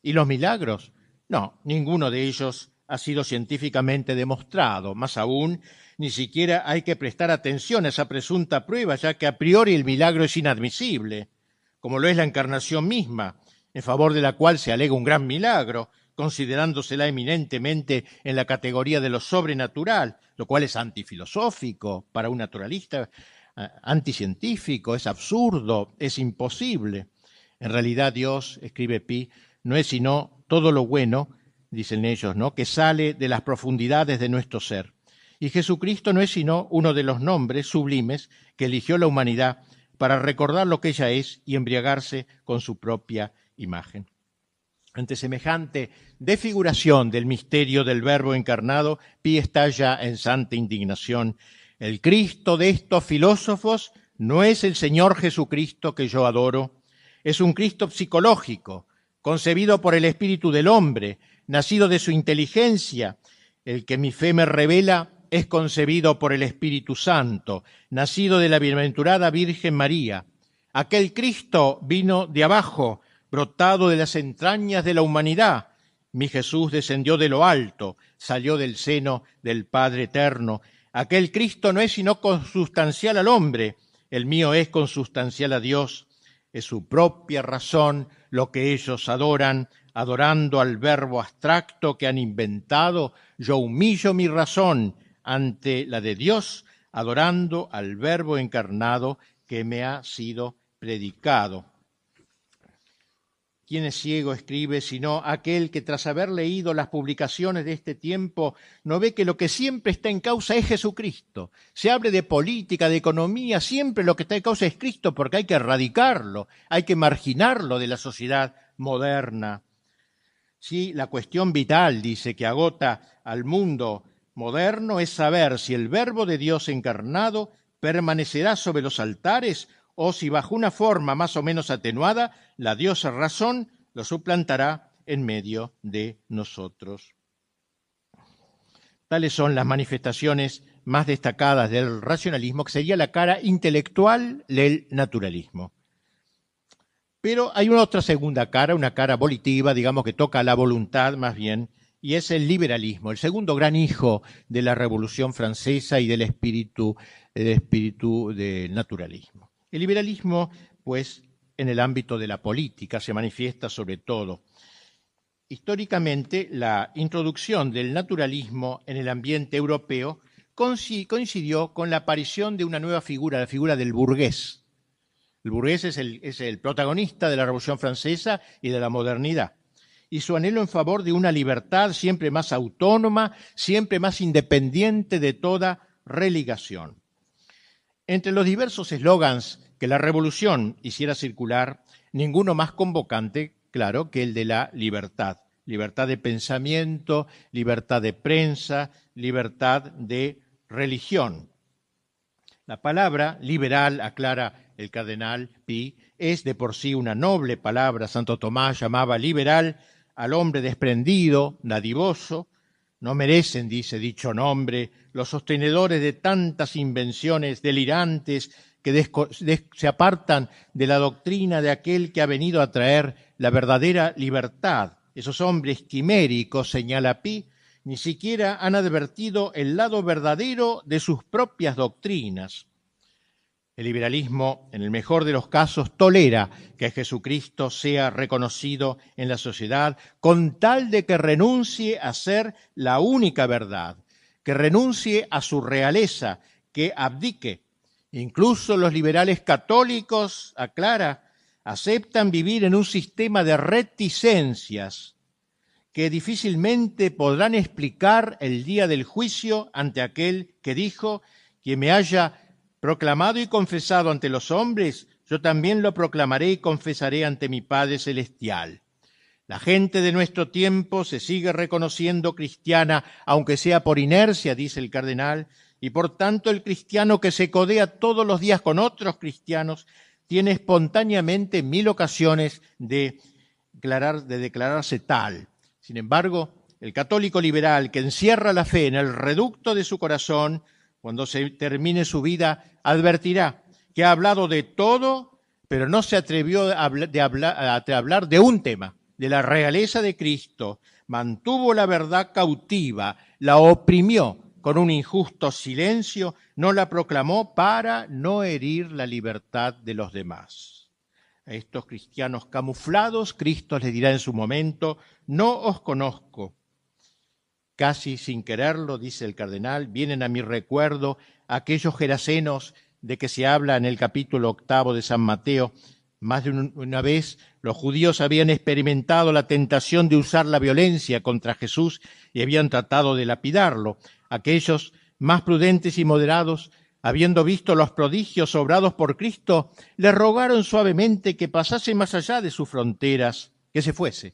¿Y los milagros? No, ninguno de ellos ha sido científicamente demostrado, más aún, ni siquiera hay que prestar atención a esa presunta prueba, ya que a priori el milagro es inadmisible, como lo es la encarnación misma, en favor de la cual se alega un gran milagro, considerándosela eminentemente en la categoría de lo sobrenatural, lo cual es antifilosófico para un naturalista, anticientífico, es absurdo, es imposible. En realidad Dios, escribe Pi, no es sino todo lo bueno, dicen ellos, ¿no?, que sale de las profundidades de nuestro ser. Y Jesucristo no es sino uno de los nombres sublimes que eligió la humanidad para recordar lo que ella es y embriagarse con su propia imagen. Ante semejante desfiguración del misterio del Verbo encarnado, Pi estalla en santa indignación. El Cristo de estos filósofos no es el Señor Jesucristo que yo adoro, es un Cristo psicológico, concebido por el espíritu del hombre, nacido de su inteligencia. El que mi fe me revela es concebido por el Espíritu Santo, nacido de la bienaventurada Virgen María. Aquel Cristo vino de abajo, brotado de las entrañas de la humanidad. Mi Jesús descendió de lo alto, salió del seno del Padre eterno. Aquel Cristo no es sino consustancial al hombre, el mío es consustancial a Dios. Es su propia razón lo que ellos adoran, adorando al verbo abstracto que han inventado. Yo humillo mi razón ante la de Dios, adorando al verbo encarnado que me ha sido predicado. ¿Quién es ciego, escribe, sino aquel que tras haber leído las publicaciones de este tiempo no ve que lo que siempre está en causa es Jesucristo? Se hable de política, de economía, siempre lo que está en causa es Cristo, porque hay que erradicarlo, hay que marginarlo de la sociedad moderna. Sí, la cuestión vital, dice, que agota al mundo moderno es saber si el Verbo de Dios encarnado permanecerá sobre los altares o si bajo una forma más o menos atenuada, la diosa razón lo suplantará en medio de nosotros. Tales son las manifestaciones más destacadas del racionalismo, que sería la cara intelectual del naturalismo. Pero hay una otra segunda cara, una cara volitiva, digamos, que toca la voluntad más bien, y es el liberalismo, el segundo gran hijo de la Revolución Francesa y del espíritu del naturalismo. El liberalismo, pues, en el ámbito de la política se manifiesta sobre todo. Históricamente, la introducción del naturalismo en el ambiente europeo coincidió con la aparición de una nueva figura, la figura del burgués. El burgués es el protagonista de la Revolución Francesa y de la modernidad. Y su anhelo en favor de una libertad siempre más autónoma, siempre más independiente de toda religación. Entre los diversos eslogans que la revolución hiciera circular, ninguno más convocante, claro, que el de la libertad. Libertad de pensamiento, libertad de prensa, libertad de religión. La palabra liberal, aclara el cardenal Pi, es de por sí una noble palabra. Santo Tomás llamaba liberal al hombre desprendido, dadivoso. No merecen, dice dicho nombre, los sostenedores de tantas invenciones delirantes que se apartan de la doctrina de aquel que ha venido a traer la verdadera libertad. Esos hombres quiméricos, señala Pi, ni siquiera han advertido el lado verdadero de sus propias doctrinas. El liberalismo, en el mejor de los casos, tolera que Jesucristo sea reconocido en la sociedad con tal de que renuncie a ser la única verdad, que renuncie a su realeza, que abdique. Incluso los liberales católicos, aclara, aceptan vivir en un sistema de reticencias que difícilmente podrán explicar el día del juicio ante aquel que dijo: quien me haya proclamado y confesado ante los hombres, yo también lo proclamaré y confesaré ante mi Padre Celestial. La gente de nuestro tiempo se sigue reconociendo cristiana, aunque sea por inercia, dice el cardenal, y por tanto el cristiano que se codea todos los días con otros cristianos tiene espontáneamente 1000 ocasiones de declararse tal. Sin embargo, el católico liberal que encierra la fe en el reducto de su corazón, cuando se termine su vida, advertirá que ha hablado de todo, pero no se atrevió a hablar de un tema, de la realeza de Cristo. Mantuvo la verdad cautiva, la oprimió con un injusto silencio, no la proclamó para no herir la libertad de los demás. A estos cristianos camuflados, Cristo les dirá en su momento: no os conozco. Casi sin quererlo, dice el cardenal, vienen a mi recuerdo aquellos gerasenos de que se habla en el capítulo 8 de San Mateo. Más de una vez los judíos habían experimentado la tentación de usar la violencia contra Jesús y habían tratado de lapidarlo. Aquellos más prudentes y moderados, habiendo visto los prodigios obrados por Cristo, le rogaron suavemente que pasase más allá de sus fronteras, que se fuese.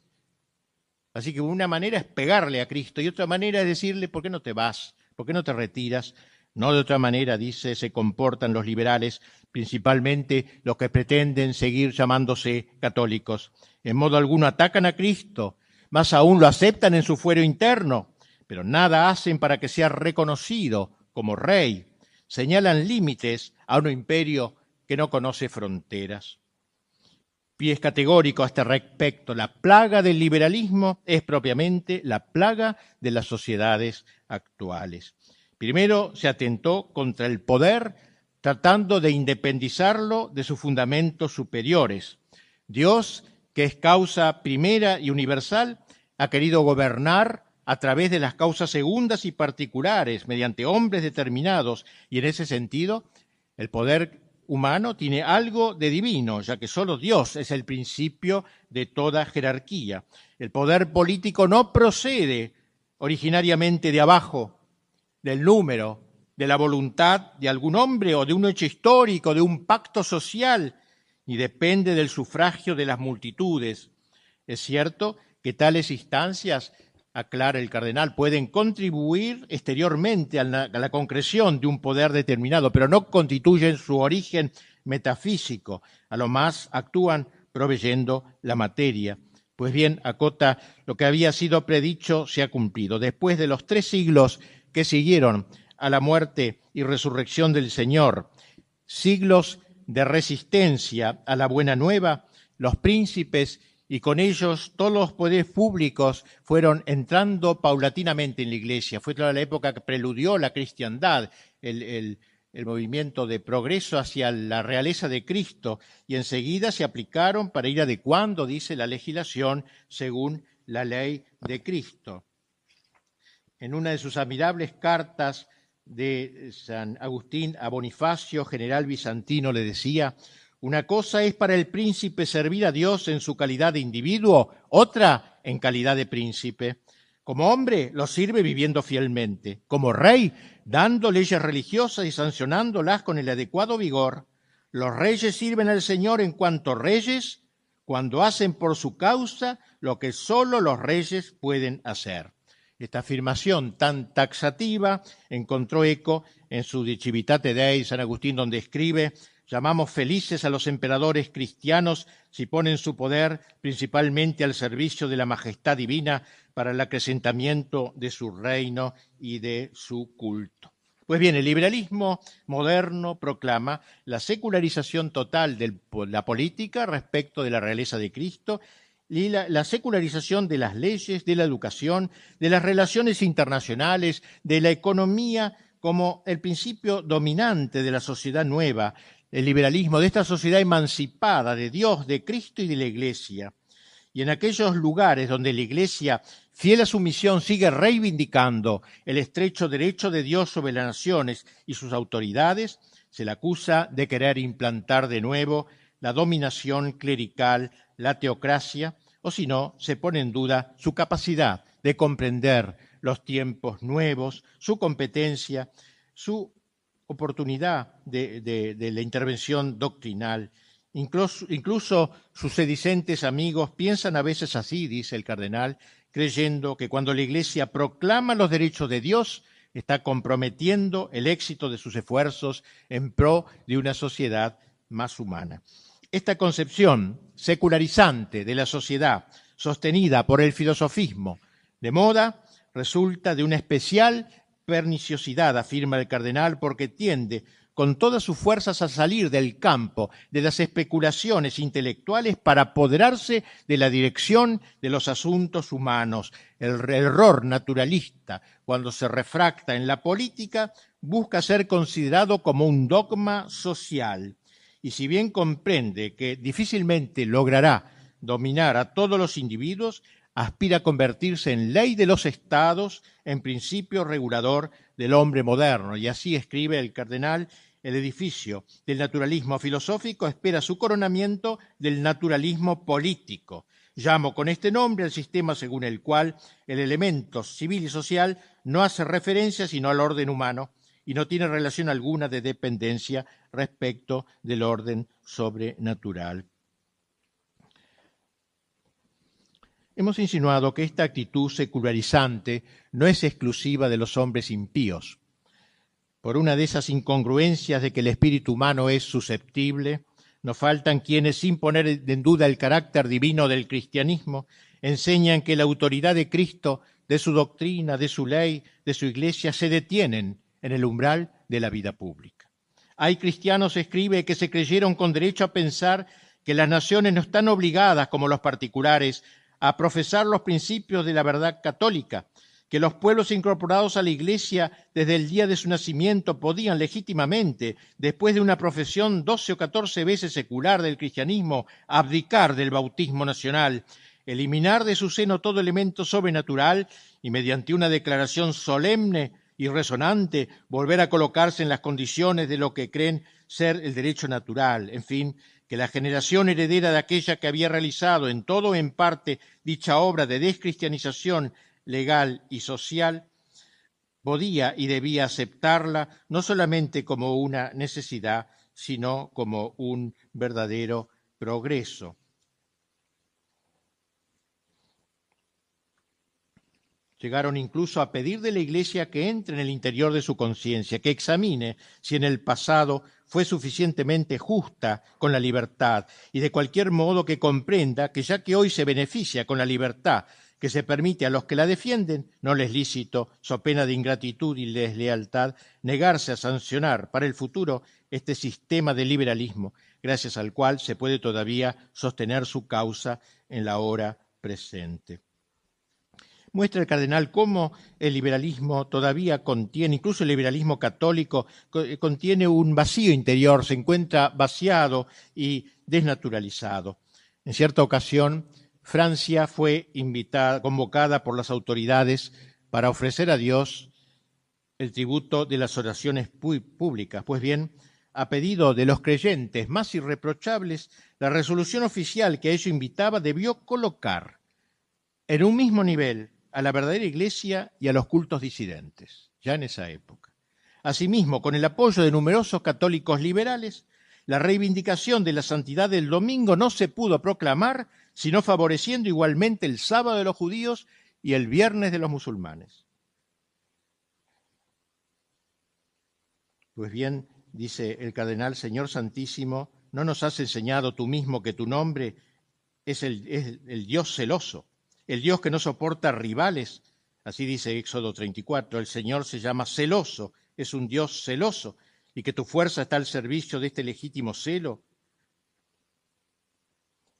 Así que una manera es pegarle a Cristo y otra manera es decirle: ¿por qué no te vas? ¿Por qué no te retiras? No de otra manera, dice, se comportan los liberales, principalmente los que pretenden seguir llamándose católicos. En modo alguno atacan a Cristo, más aún lo aceptan en su fuero interno, pero nada hacen para que sea reconocido como rey. Señalan límites a un imperio que no conoce fronteras. Pi es categórico a este respecto: la plaga del liberalismo es propiamente la plaga de las sociedades actuales. Primero se atentó contra el poder, tratando de independizarlo de sus fundamentos superiores. Dios, que es causa primera y universal, ha querido gobernar a través de las causas segundas y particulares, mediante hombres determinados, y en ese sentido el poder humano tiene algo de divino, ya que solo Dios es el principio de toda jerarquía. El poder político no procede originariamente de abajo, del número, de la voluntad de algún hombre o de un hecho histórico, de un pacto social, ni depende del sufragio de las multitudes. Es cierto que tales instancias, aclara el cardenal, pueden contribuir exteriormente a la concreción de un poder determinado, pero no constituyen su origen metafísico. A lo más actúan proveyendo la materia. Pues bien, acota, lo que había sido predicho se ha cumplido. Después de los 3 siglos que siguieron a la muerte y resurrección del Señor, siglos de resistencia a la buena nueva, los príncipes y con ellos todos los poderes públicos fueron entrando paulatinamente en la Iglesia. Fue toda la época que preludió la cristiandad, el movimiento de progreso hacia la realeza de Cristo, y enseguida se aplicaron para ir adecuando, dice, la legislación según la ley de Cristo. En una de sus admirables cartas de San Agustín a Bonifacio, general bizantino, le decía: una cosa es para el príncipe servir a Dios en su calidad de individuo, otra en calidad de príncipe. Como hombre lo sirve viviendo fielmente, como rey dando leyes religiosas y sancionándolas con el adecuado vigor. Los reyes sirven al Señor en cuanto reyes, cuando hacen por su causa lo que solo los reyes pueden hacer. Esta afirmación tan taxativa encontró eco en su De Civitate Dei, San Agustín, donde escribe: llamamos felices a los emperadores cristianos si ponen su poder principalmente al servicio de la majestad divina para el acrecentamiento de su reino y de su culto. Pues bien, el liberalismo moderno proclama la secularización total de la política respecto de la realeza de Cristo y la secularización de las leyes, de la educación, de las relaciones internacionales, de la economía como el principio dominante de la sociedad nueva, el liberalismo, de esta sociedad emancipada de Dios, de Cristo y de la Iglesia. Y en aquellos lugares donde la Iglesia, fiel a su misión, sigue reivindicando el estrecho derecho de Dios sobre las naciones y sus autoridades, se la acusa de querer implantar de nuevo la dominación clerical, la teocracia, o si no, se pone en duda su capacidad de comprender los tiempos nuevos, su competencia, su oportunidad de la intervención doctrinal. Incluso sus sedicentes amigos piensan a veces así, dice el cardenal, creyendo que cuando la Iglesia proclama los derechos de Dios, está comprometiendo el éxito de sus esfuerzos en pro de una sociedad más humana. Esta concepción secularizante de la sociedad, sostenida por el filosofismo de moda, resulta de una especial perniciosidad, afirma el cardenal, porque tiende con todas sus fuerzas a salir del campo de las especulaciones intelectuales para apoderarse de la dirección de los asuntos humanos. El error naturalista, cuando se refracta en la política, busca ser considerado como un dogma social. Y si bien comprende que difícilmente logrará dominar a todos los individuos, aspira a convertirse en ley de los estados, en principio regulador del hombre moderno. Y así escribe el cardenal: el edificio del naturalismo filosófico espera su coronamiento del naturalismo político. Llamo con este nombre al sistema según el cual el elemento civil y social no hace referencia sino al orden humano y no tiene relación alguna de dependencia respecto del orden sobrenatural. Hemos insinuado que esta actitud secularizante no es exclusiva de los hombres impíos. Por una de esas incongruencias de que el espíritu humano es susceptible, no faltan quienes, sin poner en duda el carácter divino del cristianismo, enseñan que la autoridad de Cristo, de su doctrina, de su ley, de su iglesia, se detienen en el umbral de la vida pública. Hay cristianos, escribe, que se creyeron con derecho a pensar que las naciones no están obligadas, como los particulares, a profesar los principios de la verdad católica, que los pueblos incorporados a la Iglesia desde el día de su nacimiento podían legítimamente, después de una profesión 12 o 14 veces secular del cristianismo, abdicar del bautismo nacional, eliminar de su seno todo elemento sobrenatural y mediante una declaración solemne y resonante volver a colocarse en las condiciones de lo que creen ser el derecho natural, en fin, que la generación heredera de aquella que había realizado en todo o en parte dicha obra de descristianización legal y social, podía y debía aceptarla no solamente como una necesidad, sino como un verdadero progreso. Llegaron incluso a pedir de la Iglesia que entre en el interior de su conciencia, que examine si en el pasado fue suficientemente justa con la libertad y de cualquier modo que comprenda que ya que hoy se beneficia con la libertad que se permite a los que la defienden, no les es lícito, so pena de ingratitud y deslealtad, negarse a sancionar para el futuro este sistema de liberalismo, gracias al cual se puede todavía sostener su causa en la hora presente. Muestra el cardenal cómo el liberalismo todavía contiene, incluso el liberalismo católico, contiene un vacío interior, se encuentra vaciado y desnaturalizado. En cierta ocasión, Francia fue convocada por las autoridades para ofrecer a Dios el tributo de las oraciones públicas. Pues bien, a pedido de los creyentes más irreprochables, la resolución oficial que a ello invitaba debió colocar en un mismo nivel a la verdadera Iglesia y a los cultos disidentes, ya en esa época. Asimismo, con el apoyo de numerosos católicos liberales, la reivindicación de la santidad del domingo no se pudo proclamar, sino favoreciendo igualmente el sábado de los judíos y el viernes de los musulmanes. Pues bien, dice el cardenal: Señor Santísimo, ¿no nos has enseñado tú mismo que tu nombre es el Dios celoso, el Dios que no soporta rivales? Así dice Éxodo 34, el Señor se llama celoso es un Dios celoso y que tu fuerza está al servicio de este legítimo celo?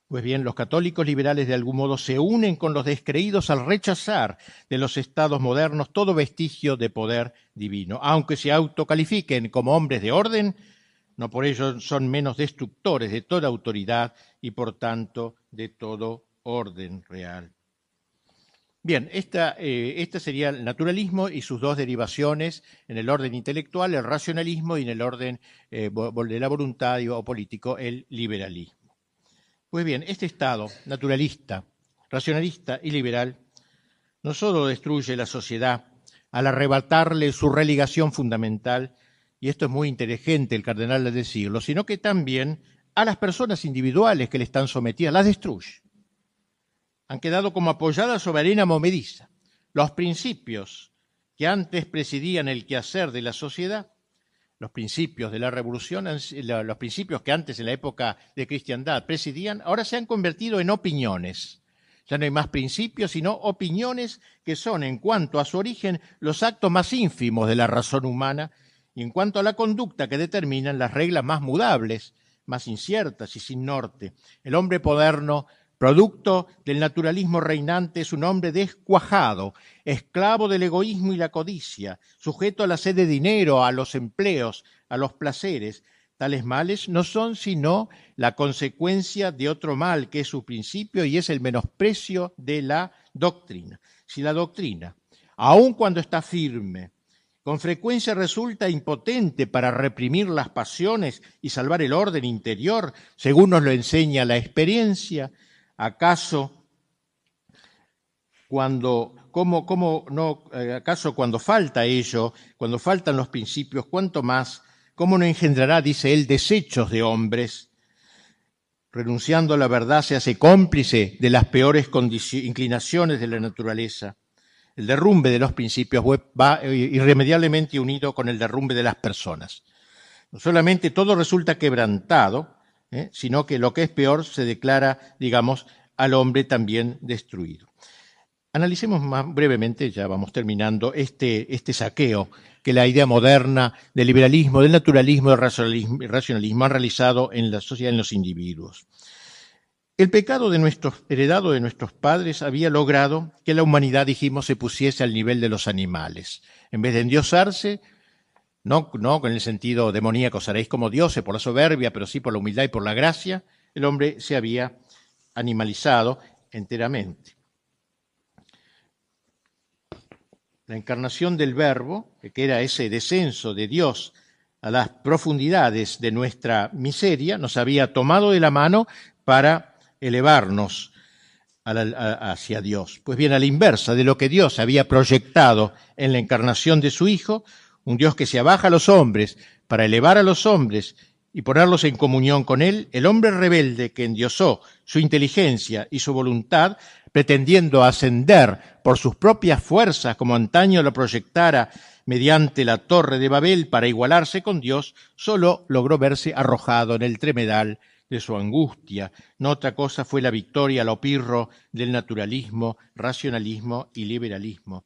Pues bien, los católicos liberales de algún modo se unen con los descreídos al rechazar de los estados modernos todo vestigio de poder divino. Aunque se autocalifiquen como hombres de orden, no por ello son menos destructores de toda autoridad y por tanto de todo orden real. Bien, esta sería el naturalismo y sus dos derivaciones en el orden intelectual, el racionalismo, y en el orden de la voluntad o político, el liberalismo. Pues bien, este Estado naturalista, racionalista y liberal no solo destruye la sociedad al arrebatarle su relegación fundamental, y esto es muy inteligente el cardenal de decirlo, sino que también a las personas individuales que le están sometidas las destruye. Han quedado como apoyadas sobre arena movediza. Los principios que antes presidían el quehacer de la sociedad, los principios de la revolución, los principios que antes en la época de cristiandad presidían, ahora se han convertido en opiniones. Ya no hay más principios, sino opiniones que son, en cuanto a su origen, los actos más ínfimos de la razón humana y en cuanto a la conducta que determinan las reglas más mudables, más inciertas y sin norte. El hombre moderno, producto del naturalismo reinante, es un hombre descuajado, esclavo del egoísmo y la codicia, sujeto a la sed de dinero, a los empleos, a los placeres. Tales males no son sino la consecuencia de otro mal que es su principio y es el menosprecio de la doctrina. Si la doctrina, aun cuando está firme, con frecuencia resulta impotente para reprimir las pasiones y salvar el orden interior, según nos lo enseña la experiencia, ¿acaso cuando falta ello, cuando faltan los principios, cuánto más, cómo no engendrará, dice él, desechos de hombres? Renunciando a la verdad se hace cómplice de las peores inclinaciones de la naturaleza. El derrumbe de los principios va irremediablemente unido con el derrumbe de las personas. No solamente todo resulta quebrantado, sino que lo que es peor se declara, digamos, al hombre también destruido. Analicemos más brevemente, ya vamos terminando, este saqueo que la idea moderna del liberalismo, del naturalismo, del racionalismo han realizado en la sociedad, en los individuos. El pecado heredado de nuestros padres había logrado que la humanidad, dijimos, se pusiese al nivel de los animales. En vez de endiosarse, no con el sentido demoníaco, seréis como dioses por la soberbia, pero sí por la humildad y por la gracia, el hombre se había animalizado enteramente. La encarnación del Verbo, que era ese descenso de Dios a las profundidades de nuestra miseria, nos había tomado de la mano para elevarnos hacia Dios. Pues bien, a la inversa de lo que Dios había proyectado en la encarnación de su Hijo, un Dios que se abaja a los hombres para elevar a los hombres y ponerlos en comunión con Él, el hombre rebelde que endiosó su inteligencia y su voluntad, pretendiendo ascender por sus propias fuerzas, como antaño lo proyectara mediante la Torre de Babel para igualarse con Dios, solo logró verse arrojado en el tremedal de su angustia. No otra cosa fue la victoria a lo pirro del naturalismo, racionalismo y liberalismo.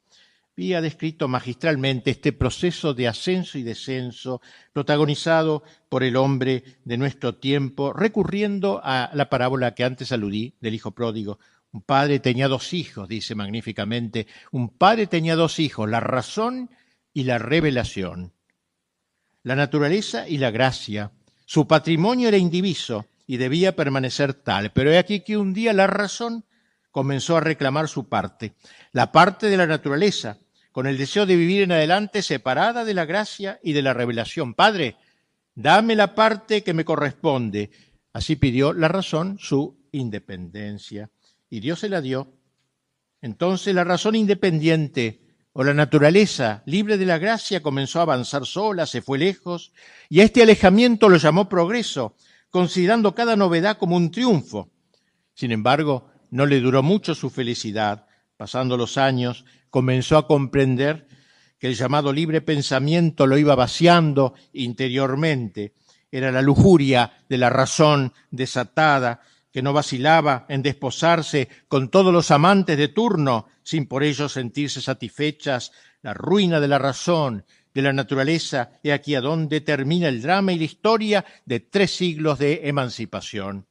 Había descrito magistralmente este proceso de ascenso y descenso protagonizado por el hombre de nuestro tiempo, recurriendo a la parábola que antes aludí del hijo pródigo. Un padre tenía dos hijos, dice magníficamente, un padre tenía dos hijos, la razón y la revelación, la naturaleza y la gracia. Su patrimonio era indiviso y debía permanecer tal, pero he aquí que un día la razón comenzó a reclamar su parte, la parte de la naturaleza, con el deseo de vivir en adelante separada de la gracia y de la revelación. Padre, dame la parte que me corresponde. Así pidió la razón su independencia, y Dios se la dio. Entonces la razón independiente o la naturaleza libre de la gracia comenzó a avanzar sola, se fue lejos, y a este alejamiento lo llamó progreso, considerando cada novedad como un triunfo. Sin embargo, no le duró mucho su felicidad. Pasando los años, comenzó a comprender que el llamado libre pensamiento lo iba vaciando interiormente. Era la lujuria de la razón desatada, que no vacilaba en desposarse con todos los amantes de turno, sin por ello sentirse satisfechas, la ruina de la razón, de la naturaleza, he aquí a dónde termina el drama y la historia de 3 siglos de emancipación.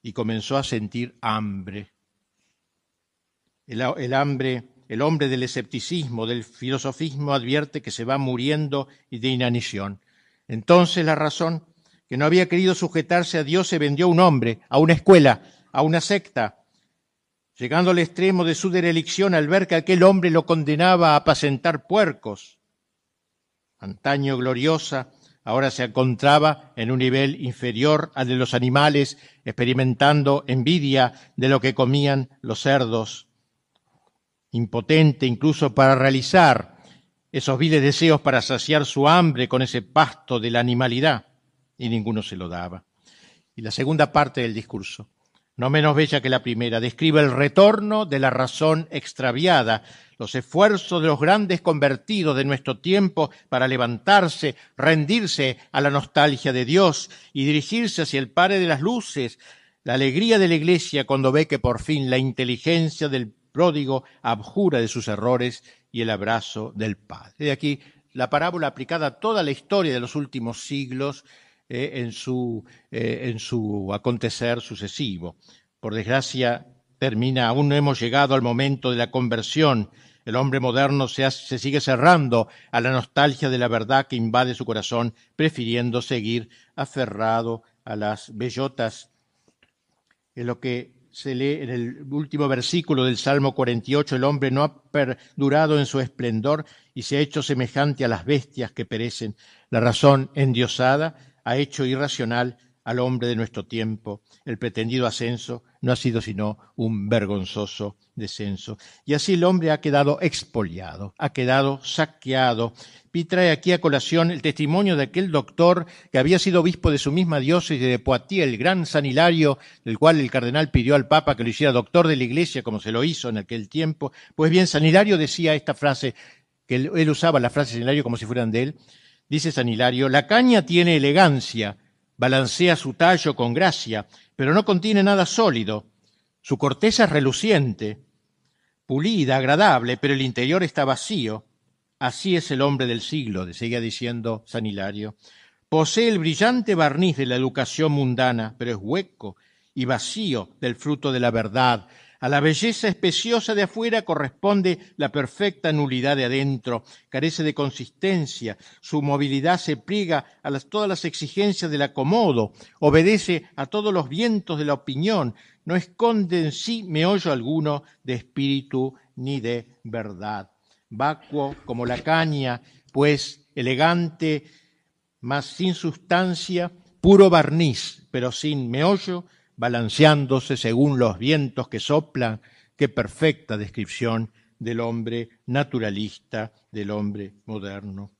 Y comenzó a sentir hambre. El hambre, el hombre del escepticismo, del filosofismo, advierte que se va muriendo y de inanición. Entonces la razón, que no había querido sujetarse a Dios, se vendió a un hombre, a una escuela, a una secta, llegando al extremo de su derelicción al ver que aquel hombre lo condenaba a apacentar puercos. Antaño gloriosa, ahora se encontraba en un nivel inferior al de los animales, experimentando envidia de lo que comían los cerdos, impotente incluso para realizar esos viles deseos para saciar su hambre con ese pasto de la animalidad, y ninguno se lo daba. Y la segunda parte del discurso, no menos bella que la primera, describe el retorno de la razón extraviada, los esfuerzos de los grandes convertidos de nuestro tiempo para levantarse, rendirse a la nostalgia de Dios y dirigirse hacia el Padre de las Luces, la alegría de la Iglesia cuando ve que por fin la inteligencia del pródigo abjura de sus errores y el abrazo del Padre. De aquí la parábola aplicada a toda la historia de los últimos siglos en su acontecer sucesivo. Por desgracia, aún no hemos llegado al momento de la conversión. El hombre moderno se sigue cerrando a la nostalgia de la verdad que invade su corazón, prefiriendo seguir aferrado a las bellotas. Es lo que se lee en el último versículo del Salmo 48, el hombre no ha perdurado en su esplendor y se ha hecho semejante a las bestias que perecen. La razón endiosada ha hecho irracional al hombre de nuestro tiempo. El pretendido ascenso no ha sido sino un vergonzoso descenso. Y así el hombre ha quedado expoliado, ha quedado saqueado. Pi trae aquí a colación el testimonio de aquel doctor que había sido obispo de su misma diócesis de Poitiers, el gran San Hilario, del cual el cardenal pidió al Papa que lo hiciera doctor de la Iglesia, como se lo hizo en aquel tiempo. Pues bien, San Hilario decía esta frase, que él usaba la frase de San Hilario como si fueran de él. Dice San Hilario: la caña tiene elegancia, balancea su tallo con gracia, pero no contiene nada sólido. Su corteza es reluciente, pulida, agradable, pero el interior está vacío. Así es el hombre del siglo, seguía diciendo San Hilario. Posee el brillante barniz de la educación mundana, pero es hueco y vacío del fruto de la verdad. A la belleza especiosa de afuera corresponde la perfecta nulidad de adentro. Carece de consistencia, su movilidad se pliega a todas las exigencias del acomodo, obedece a todos los vientos de la opinión, no esconde en sí meollo alguno de espíritu ni de verdad. Vacuo como la caña, pues elegante, mas sin sustancia, puro barniz, pero sin meollo, balanceándose según los vientos que soplan. Qué perfecta descripción del hombre naturalista, del hombre moderno.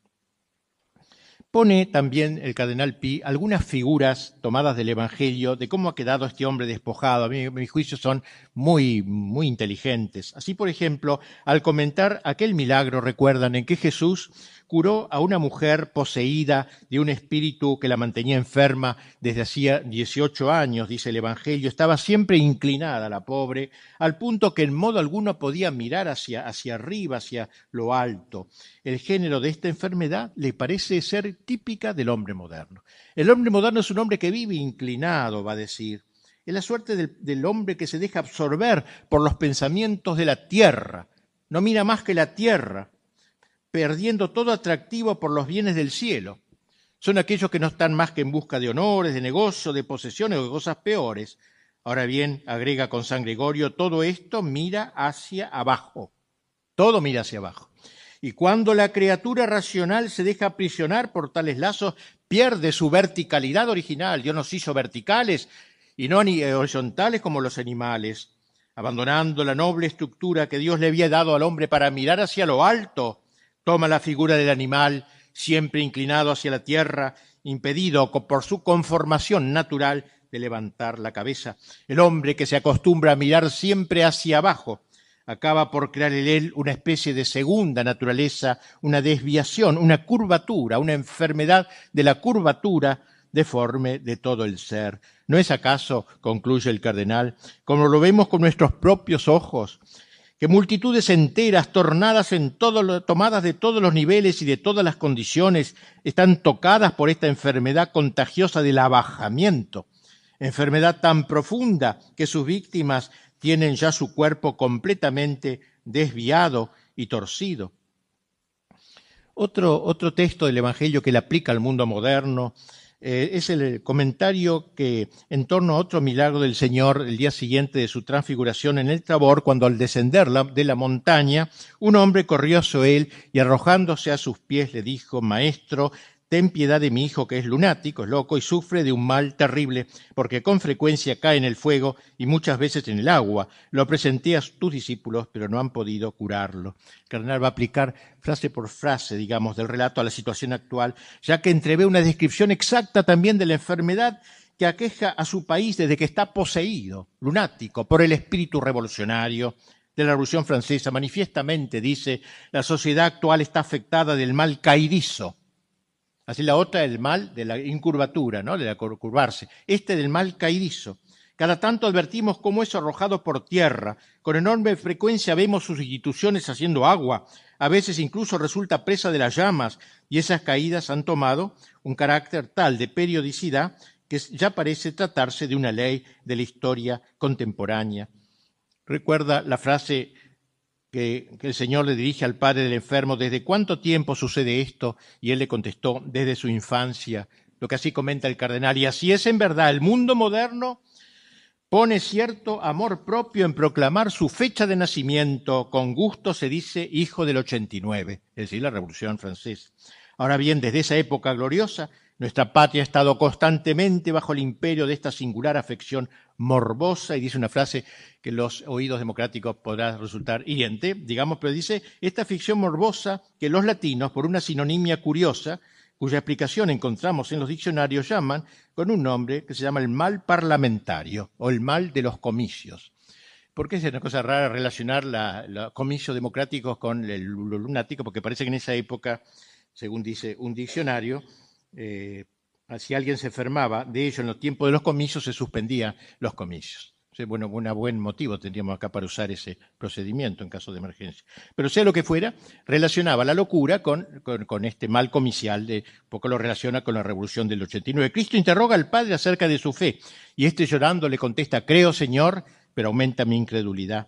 Pone también el cardenal Pi algunas figuras tomadas del Evangelio de cómo ha quedado este hombre despojado. A mí, mis juicios son muy, muy inteligentes. Así, por ejemplo, al comentar aquel milagro, recuerdan en que Jesús curó a una mujer poseída de un espíritu que la mantenía enferma desde hacía 18 años, dice el Evangelio. Estaba siempre inclinada la pobre, al punto que en modo alguno podía mirar hacia arriba, hacia lo alto. El género de esta enfermedad le parece ser típica del hombre moderno. El hombre moderno es un hombre que vive inclinado, va a decir. Es la suerte del hombre que se deja absorber por los pensamientos de la tierra. No mira más que la tierra, perdiendo todo atractivo por los bienes del cielo. Son aquellos que no están más que en busca de honores, de negocio, de posesiones o de cosas peores. Ahora bien, agrega con San Gregorio, todo esto mira hacia abajo. Todo mira hacia abajo. Y cuando la criatura racional se deja aprisionar por tales lazos, pierde su verticalidad original. Dios nos hizo verticales y no horizontales como los animales. Abandonando la noble estructura que Dios le había dado al hombre para mirar hacia lo alto, toma la figura del animal, siempre inclinado hacia la tierra, impedido por su conformación natural de levantar la cabeza. El hombre que se acostumbra a mirar siempre hacia abajo, acaba por crear en él una especie de segunda naturaleza, una desviación, una curvatura, una enfermedad de la curvatura deforme de todo el ser. ¿No es acaso, concluye el cardenal, como lo vemos con nuestros propios ojos, que multitudes enteras, tomadas de todos los niveles y de todas las condiciones, están tocadas por esta enfermedad contagiosa del abajamiento, enfermedad tan profunda que sus víctimas tienen ya su cuerpo completamente desviado y torcido. Otro texto del Evangelio que le aplica al mundo moderno es el comentario que en torno a otro milagro del Señor el día siguiente de su transfiguración en el Tabor, cuando al descender de la montaña, un hombre corrió hacia él y arrojándose a sus pies le dijo: Maestro, ten piedad de mi hijo que es lunático, es loco y sufre de un mal terrible, porque con frecuencia cae en el fuego y muchas veces en el agua. Lo presenté a tus discípulos, pero no han podido curarlo. El cardenal va a aplicar frase por frase, digamos, del relato a la situación actual, ya que entrevé una descripción exacta también de la enfermedad que aqueja a su país desde que está poseído, lunático, por el espíritu revolucionario de la Revolución Francesa. Manifiestamente, dice, la sociedad actual está afectada del mal caídizo. Así la otra, el mal de la incurvatura, ¿no? De la curvarse. Del mal caídizo. Cada tanto advertimos cómo es arrojado por tierra. Con enorme frecuencia vemos sus instituciones haciendo agua. A veces incluso resulta presa de las llamas. Y esas caídas han tomado un carácter tal de periodicidad que ya parece tratarse de una ley de la historia contemporánea. Recuerda la frase que el Señor le dirige al padre del enfermo: ¿desde cuánto tiempo sucede esto? Y él le contestó: desde su infancia. Lo que así comenta el cardenal. Y así es en verdad. El mundo moderno pone cierto amor propio en proclamar su fecha de nacimiento. Con gusto se dice hijo del 89, es decir, la Revolución Francesa. Ahora bien, desde esa época gloriosa, nuestra patria ha estado constantemente bajo el imperio de esta singular afección morbosa, y dice una frase que en los oídos democráticos podrá resultar hiriente, digamos, pero dice: esta afección morbosa que los latinos, por una sinonimia curiosa, cuya explicación encontramos en los diccionarios, llaman con un nombre que se llama el mal parlamentario o el mal de los comicios. Porque es una cosa rara relacionar los comicios democráticos con el lunático, porque parece que en esa época, según dice un diccionario, si alguien se enfermaba de ello en los tiempos de los comicios, se suspendían los comicios. Bueno, un buen motivo tendríamos acá para usar ese procedimiento en caso de emergencia. Pero sea lo que fuera, relacionaba la locura con este mal comicial, un poco lo relaciona con la Revolución del 89. Cristo interroga al Padre acerca de su fe, y llorando le contesta: creo, Señor, pero aumenta mi incredulidad.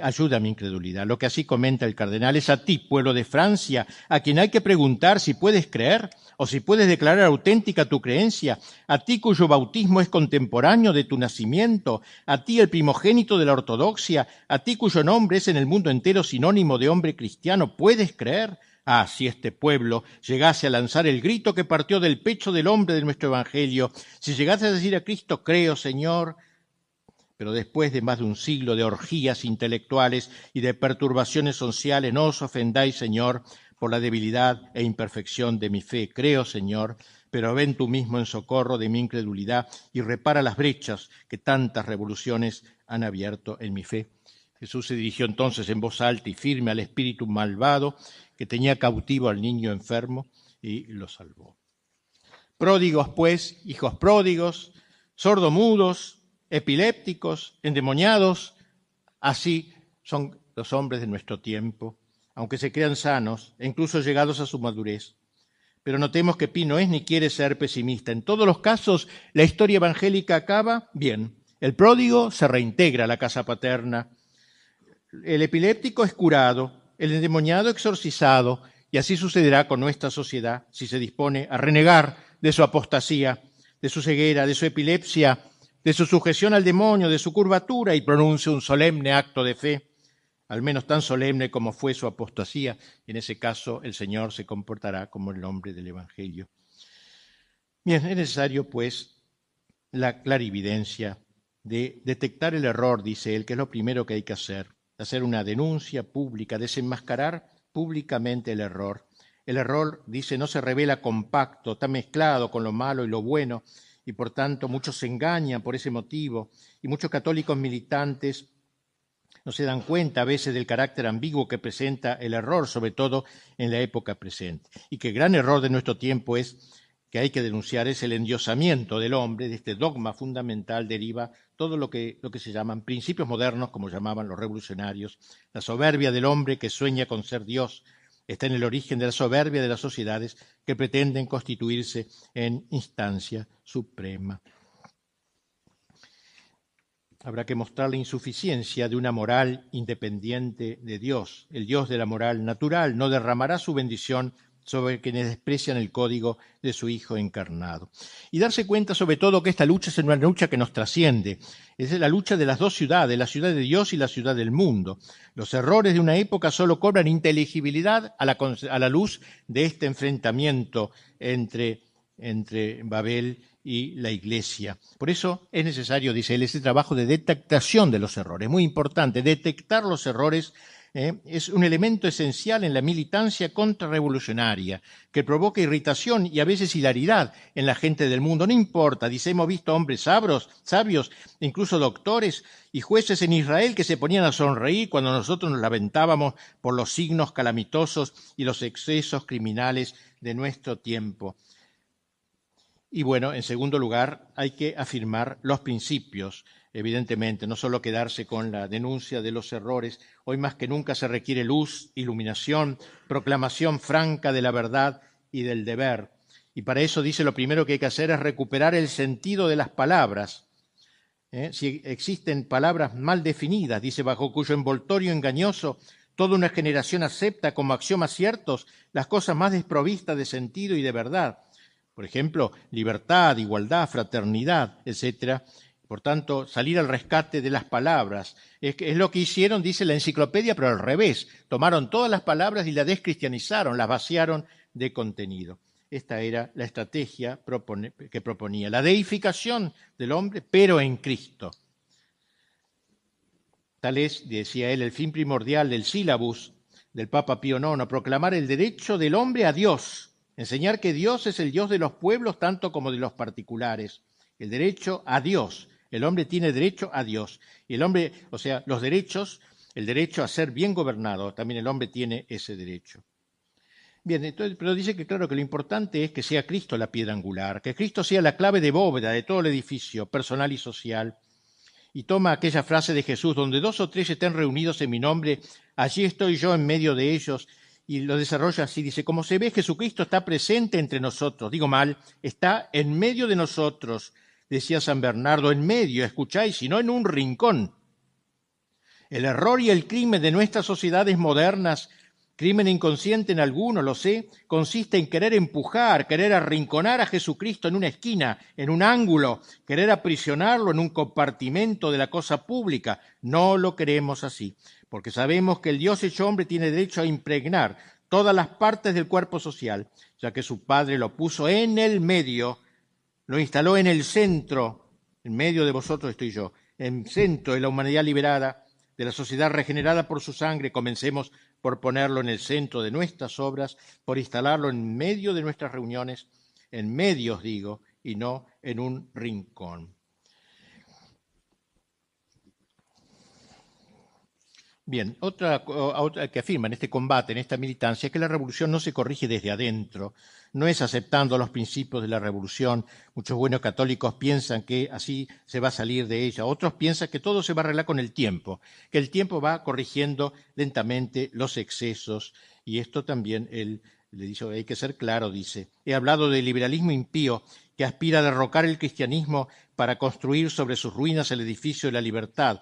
Ayuda a mi incredulidad. Lo que así comenta el cardenal: es a ti, pueblo de Francia, a quien hay que preguntar si puedes creer o si puedes declarar auténtica tu creencia, a ti cuyo bautismo es contemporáneo de tu nacimiento, a ti el primogénito de la ortodoxia, a ti cuyo nombre es en el mundo entero sinónimo de hombre cristiano, ¿puedes creer? Ah, si este pueblo llegase a lanzar el grito que partió del pecho del hombre de nuestro evangelio, si llegase a decir a Cristo: creo, Señor. Pero después de más de un siglo de orgías intelectuales y de perturbaciones sociales, no os ofendáis, Señor, por la debilidad e imperfección de mi fe. Creo, Señor, pero ven tú mismo en socorro de mi incredulidad y repara las brechas que tantas revoluciones han abierto en mi fe. Jesús se dirigió entonces en voz alta y firme al espíritu malvado que tenía cautivo al niño enfermo y lo salvó. Pródigos, pues, hijos pródigos, sordomudos, epilépticos, endemoniados, así son los hombres de nuestro tiempo, aunque se crean sanos e incluso llegados a su madurez. Pero notemos que Pi no es ni quiere ser pesimista. En todos los casos, la historia evangélica acaba bien. El pródigo se reintegra a la casa paterna, el epiléptico es curado, el endemoniado exorcizado, y así sucederá con nuestra sociedad si se dispone a renegar de su apostasía, de su ceguera, de su epilepsia, de su sujeción al demonio, de su curvatura, y pronuncia un solemne acto de fe, al menos tan solemne como fue su apostasía. En ese caso, el Señor se comportará como el hombre del Evangelio. Bien, es necesario, pues, la clarividencia de detectar el error, dice él, que es lo primero que hay que hacer una denuncia pública, desenmascarar públicamente el error. El error, dice, no se revela compacto, está mezclado con lo malo y lo bueno, y por tanto muchos se engañan por ese motivo, y muchos católicos militantes no se dan cuenta a veces del carácter ambiguo que presenta el error, sobre todo en la época presente. Y que el gran error de nuestro tiempo que hay que denunciar es el endiosamiento del hombre, de este dogma fundamental deriva todo lo que se llaman principios modernos, como llamaban los revolucionarios. La soberbia del hombre que sueña con ser Dios está en el origen de la soberbia de las sociedades que pretenden constituirse en instancia suprema. Habrá que mostrar la insuficiencia de una moral independiente de Dios. El Dios de la moral natural no derramará su bendición sobre quienes desprecian el código de su Hijo encarnado. Y darse cuenta sobre todo que esta lucha es una lucha que nos trasciende. Es la lucha de las dos ciudades, la ciudad de Dios y la ciudad del mundo. Los errores de una época solo cobran inteligibilidad a la luz de este enfrentamiento entre Babel y la Iglesia. Por eso es necesario, dice él, ese trabajo de detectación de los errores. Muy importante, detectar los errores es un elemento esencial en la militancia contrarrevolucionaria, que provoca irritación y a veces hilaridad en la gente del mundo. No importa, dice, hemos visto hombres sabios, incluso doctores y jueces en Israel que se ponían a sonreír cuando nosotros nos lamentábamos por los signos calamitosos y los excesos criminales de nuestro tiempo. Y bueno, en segundo lugar, hay que afirmar los principios, evidentemente, no solo quedarse con la denuncia de los errores. Hoy más que nunca se requiere luz, iluminación, proclamación franca de la verdad y del deber. Y para eso, dice, lo primero que hay que hacer es recuperar el sentido de las palabras. Si existen palabras mal definidas, dice, bajo cuyo envoltorio engañoso toda una generación acepta como axiomas ciertos las cosas más desprovistas de sentido y de verdad. Por ejemplo, libertad, igualdad, fraternidad, etcétera. Por tanto, salir al rescate de las palabras. Es lo que hicieron, dice la enciclopedia, pero al revés. Tomaron todas las palabras y las descristianizaron, las vaciaron de contenido. Esta era la estrategia que proponía. La deificación del hombre, pero en Cristo. Tal es, decía él, el fin primordial del sílabus del Papa Pío IX, proclamar el derecho del hombre a Dios. Enseñar que Dios es el Dios de los pueblos tanto como de los particulares. El derecho a Dios. El hombre tiene derecho a Dios. Y el hombre, o sea, los derechos, el derecho a ser bien gobernado, también el hombre tiene ese derecho. Bien, entonces, pero dice que claro que lo importante es que sea Cristo la piedra angular, que Cristo sea la clave de bóveda de todo el edificio personal y social. Y toma aquella frase de Jesús, donde 2 o 3 estén reunidos en mi nombre, allí estoy yo en medio de ellos. Y lo desarrolla así, dice, como se ve, Jesucristo está presente entre nosotros. Digo mal, está en medio de nosotros, decía San Bernardo, en medio, escucháis, y no en un rincón. El error y el crimen de nuestras sociedades modernas, crimen inconsciente en algunos, lo sé, consiste en querer empujar, querer arrinconar a Jesucristo en una esquina, en un ángulo, querer aprisionarlo en un compartimento de la cosa pública. No lo queremos así, porque sabemos que el Dios hecho hombre tiene derecho a impregnar todas las partes del cuerpo social, ya que su Padre lo puso en el medio, lo instaló en el centro, en medio de vosotros estoy yo, en centro de la humanidad liberada, de la sociedad regenerada por su sangre. Comencemos por ponerlo en el centro de nuestras obras, por instalarlo en medio de nuestras reuniones, en medios, digo, y no en un rincón. Bien, otra que afirma en este combate, en esta militancia, es que la revolución no se corrige desde adentro, no es aceptando los principios de la revolución. Muchos buenos católicos piensan que así se va a salir de ella, otros piensan que todo se va a arreglar con el tiempo, que el tiempo va corrigiendo lentamente los excesos, y esto también él le dice, hay que ser claro, dice, he hablado del liberalismo impío que aspira a derrocar el cristianismo para construir sobre sus ruinas el edificio de la libertad.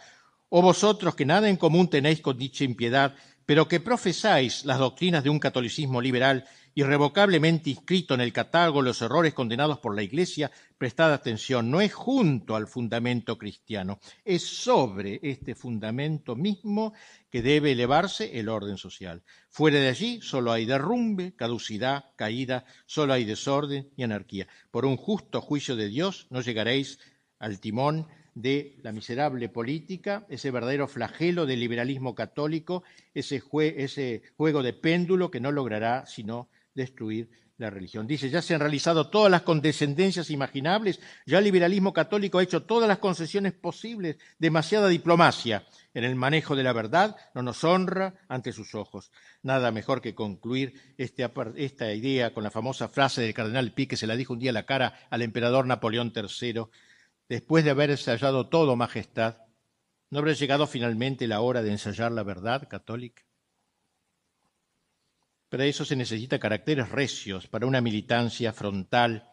O vosotros que nada en común tenéis con dicha impiedad, pero que profesáis las doctrinas de un catolicismo liberal irrevocablemente inscrito en el catálogo de los errores condenados por la Iglesia, prestad atención, no es junto al fundamento cristiano, es sobre este fundamento mismo que debe elevarse el orden social. Fuera de allí solo hay derrumbe, caducidad, caída, solo hay desorden y anarquía. Por un justo juicio de Dios no llegaréis al timón de la miserable política, ese verdadero flagelo del liberalismo católico, ese juego de péndulo que no logrará sino destruir la religión. Dice, ya se han realizado todas las condescendencias imaginables, ya el liberalismo católico ha hecho todas las concesiones posibles, demasiada diplomacia en el manejo de la verdad no nos honra ante sus ojos. Nada mejor que concluir esta idea con la famosa frase del cardenal Pi, que se la dijo un día a la cara al emperador Napoleón III, después de haber ensayado todo, majestad, ¿no habrá llegado finalmente la hora de ensayar la verdad católica? Para eso se necesita caracteres recios, para una militancia frontal,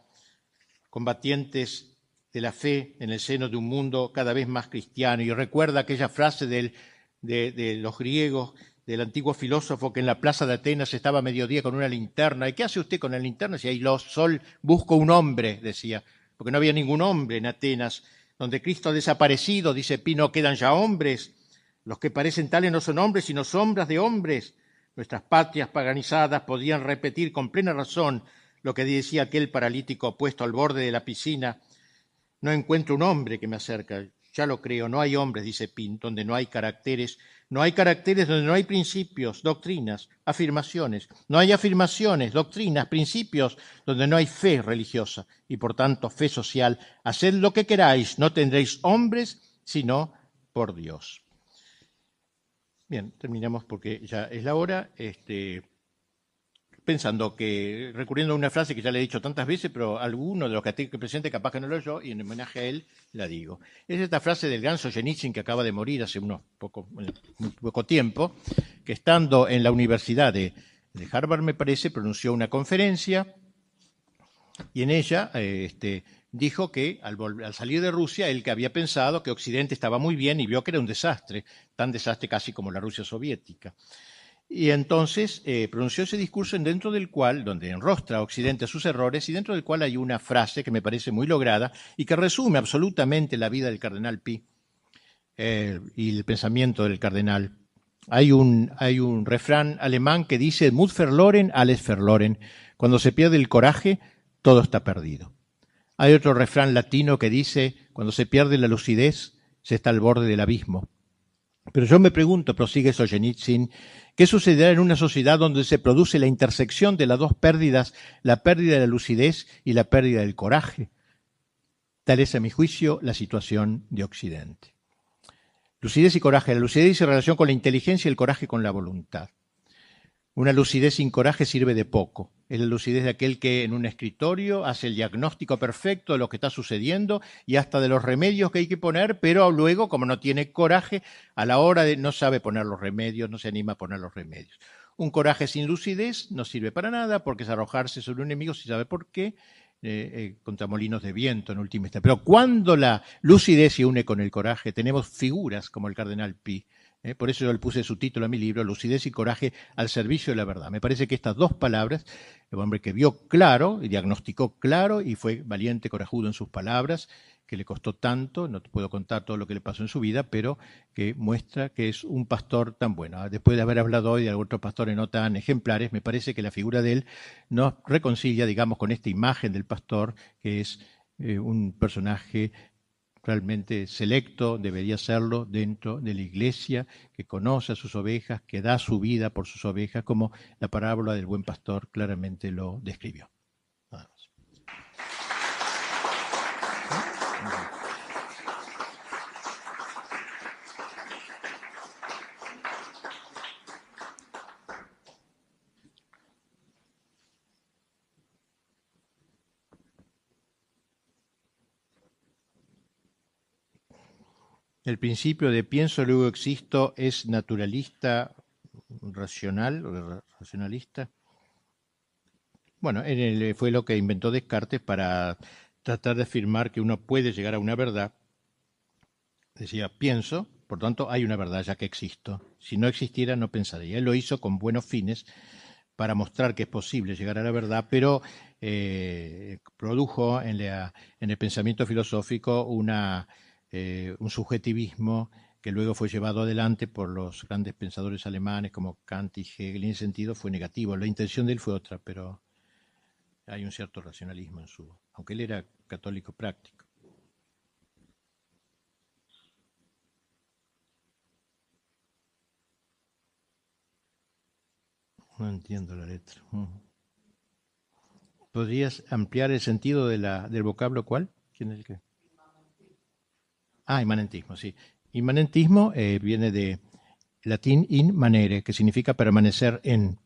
combatientes de la fe en el seno de un mundo cada vez más cristiano. Y recuerda aquella frase de los griegos, del antiguo filósofo, que en la plaza de Atenas estaba a mediodía con una linterna. ¿Y qué hace usted con la linterna? Si hay sol, busco un hombre, decía, porque no había ningún hombre en Atenas. Donde Cristo ha desaparecido, dice Pi, no quedan ya hombres. Los que parecen tales no son hombres, sino sombras de hombres. Nuestras patrias paganizadas podían repetir con plena razón lo que decía aquel paralítico puesto al borde de la piscina. No encuentro un hombre que me acerca. Ya lo creo, no hay hombres, dice Pin, donde no hay caracteres. No hay caracteres donde no hay principios, doctrinas, afirmaciones. No hay afirmaciones, doctrinas, principios donde no hay fe religiosa y por tanto fe social. Haced lo que queráis, no tendréis hombres, sino por Dios. Bien, terminamos porque ya es la hora. Pensando que, recurriendo a una frase que ya le he dicho tantas veces, pero alguno de los que tengo presente capaz que no lo oyó, y en homenaje a él la digo. Es esta frase del gran Solzhenitsyn, que acaba de morir hace muy poco tiempo, que estando en la Universidad de Harvard, me parece, pronunció una conferencia, y en ella dijo que al salir de Rusia, él que había pensado que Occidente estaba muy bien y vio que era un desastre, tan desastre casi como la Rusia soviética. Y entonces pronunció ese discurso dentro del cual, donde enrostra a Occidente sus errores, y dentro del cual hay una frase que me parece muy lograda y que resume absolutamente la vida del cardenal Pi y el pensamiento del cardenal. Hay un refrán alemán que dice, Mut verloren, alles verloren. Cuando se pierde el coraje, todo está perdido. Hay otro refrán latino que dice, cuando se pierde la lucidez, se está al borde del abismo. Pero yo me pregunto, prosigue Solzhenitsyn, ¿qué sucederá en una sociedad donde se produce la intersección de las dos pérdidas, la pérdida de la lucidez y la pérdida del coraje? Tal es, a mi juicio, la situación de Occidente. Lucidez y coraje. La lucidez dice relación con la inteligencia y el coraje con la voluntad. Una lucidez sin coraje sirve de poco. Es la lucidez de aquel que en un escritorio hace el diagnóstico perfecto de lo que está sucediendo y hasta de los remedios que hay que poner, pero luego, como no tiene coraje, a la hora de no sabe poner los remedios, no se anima a poner los remedios. Un coraje sin lucidez no sirve para nada porque es arrojarse sobre un enemigo, si sabe por qué, contra molinos de viento en última instancia. Pero cuando la lucidez se une con el coraje, tenemos figuras como el cardenal Pi. Por eso yo le puse su título a mi libro, Lucidez y coraje al servicio de la verdad. Me parece que estas dos palabras, el hombre que vio claro, y diagnosticó claro y fue valiente, corajudo en sus palabras, que le costó tanto, no te puedo contar todo lo que le pasó en su vida, pero que muestra que es un pastor tan bueno. Después de haber hablado hoy de otros pastores no tan ejemplares, me parece que la figura de él nos reconcilia, digamos, con esta imagen del pastor, que es un personaje realmente selecto, debería serlo dentro de la iglesia, que conoce a sus ovejas, que da su vida por sus ovejas, como la parábola del buen pastor claramente lo describió. Nada más. El principio de pienso, luego existo es naturalista, racionalista. Bueno, fue lo que inventó Descartes para tratar de afirmar que uno puede llegar a una verdad. Decía, pienso, por tanto hay una verdad ya que existo. Si no existiera, no pensaría. Él lo hizo con buenos fines para mostrar que es posible llegar a la verdad, pero produjo en el pensamiento filosófico un subjetivismo que luego fue llevado adelante por los grandes pensadores alemanes como Kant y Hegel. En ese sentido fue negativo. La intención de él fue otra, pero hay un cierto racionalismo en aunque él era católico práctico. No entiendo la letra. ¿Podrías ampliar el sentido del vocablo cuál? ¿Quién es el que? Inmanentismo, sí. Inmanentismo viene de latín in manere, que significa permanecer en.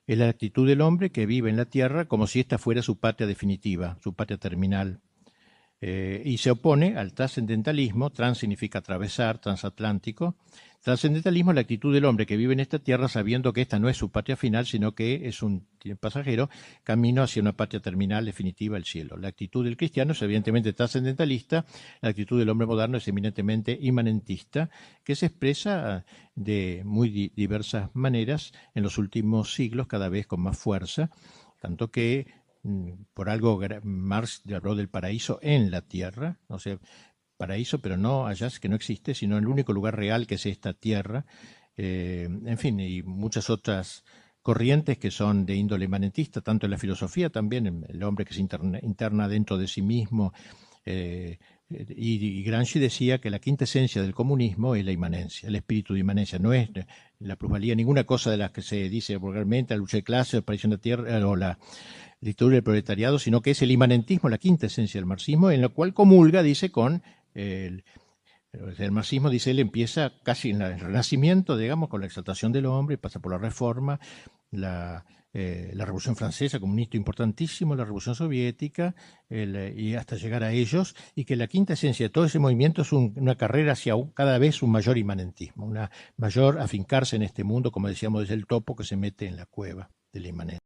Es la actitud del hombre que vive en la tierra como si esta fuera su patria definitiva, su patria terminal. y se opone al trascendentalismo. Trans significa atravesar, transatlántico. Trascendentalismo es la actitud del hombre que vive en esta tierra sabiendo que esta no es su patria final, sino que es un pasajero camino hacia una patria terminal definitiva, el cielo. La actitud del cristiano es evidentemente trascendentalista. La actitud del hombre moderno es eminentemente inmanentista, que se expresa de muy diversas maneras en los últimos siglos, cada vez con más fuerza, tanto que por algo Marx habló del paraíso en la tierra, o sea, paraíso, pero no allá, es que no existe, sino el único lugar real que es esta tierra. En fin, y muchas otras corrientes que son de índole imanentista, tanto en la filosofía también, el hombre que se interna dentro de sí mismo. Y Gramsci decía que la quinta esencia del comunismo es la inmanencia, el espíritu de inmanencia, no es la plusvalía, ninguna cosa de las que se dice vulgarmente, la lucha de clases, la aparición de la tierra o la dictadura del proletariado, sino que es el inmanentismo, la quinta esencia del marxismo, en la cual comulga, dice, con el marxismo, dice él, empieza casi en el Renacimiento, digamos, con la exaltación del hombre, pasa por la Reforma, la Revolución Francesa como un hito importantísimo, la Revolución Soviética, y hasta llegar a ellos, y que la quinta esencia de todo ese movimiento es una carrera hacia cada vez un mayor inmanentismo, una mayor afincarse en este mundo, como decíamos, desde el topo que se mete en la cueva de la inmanencia.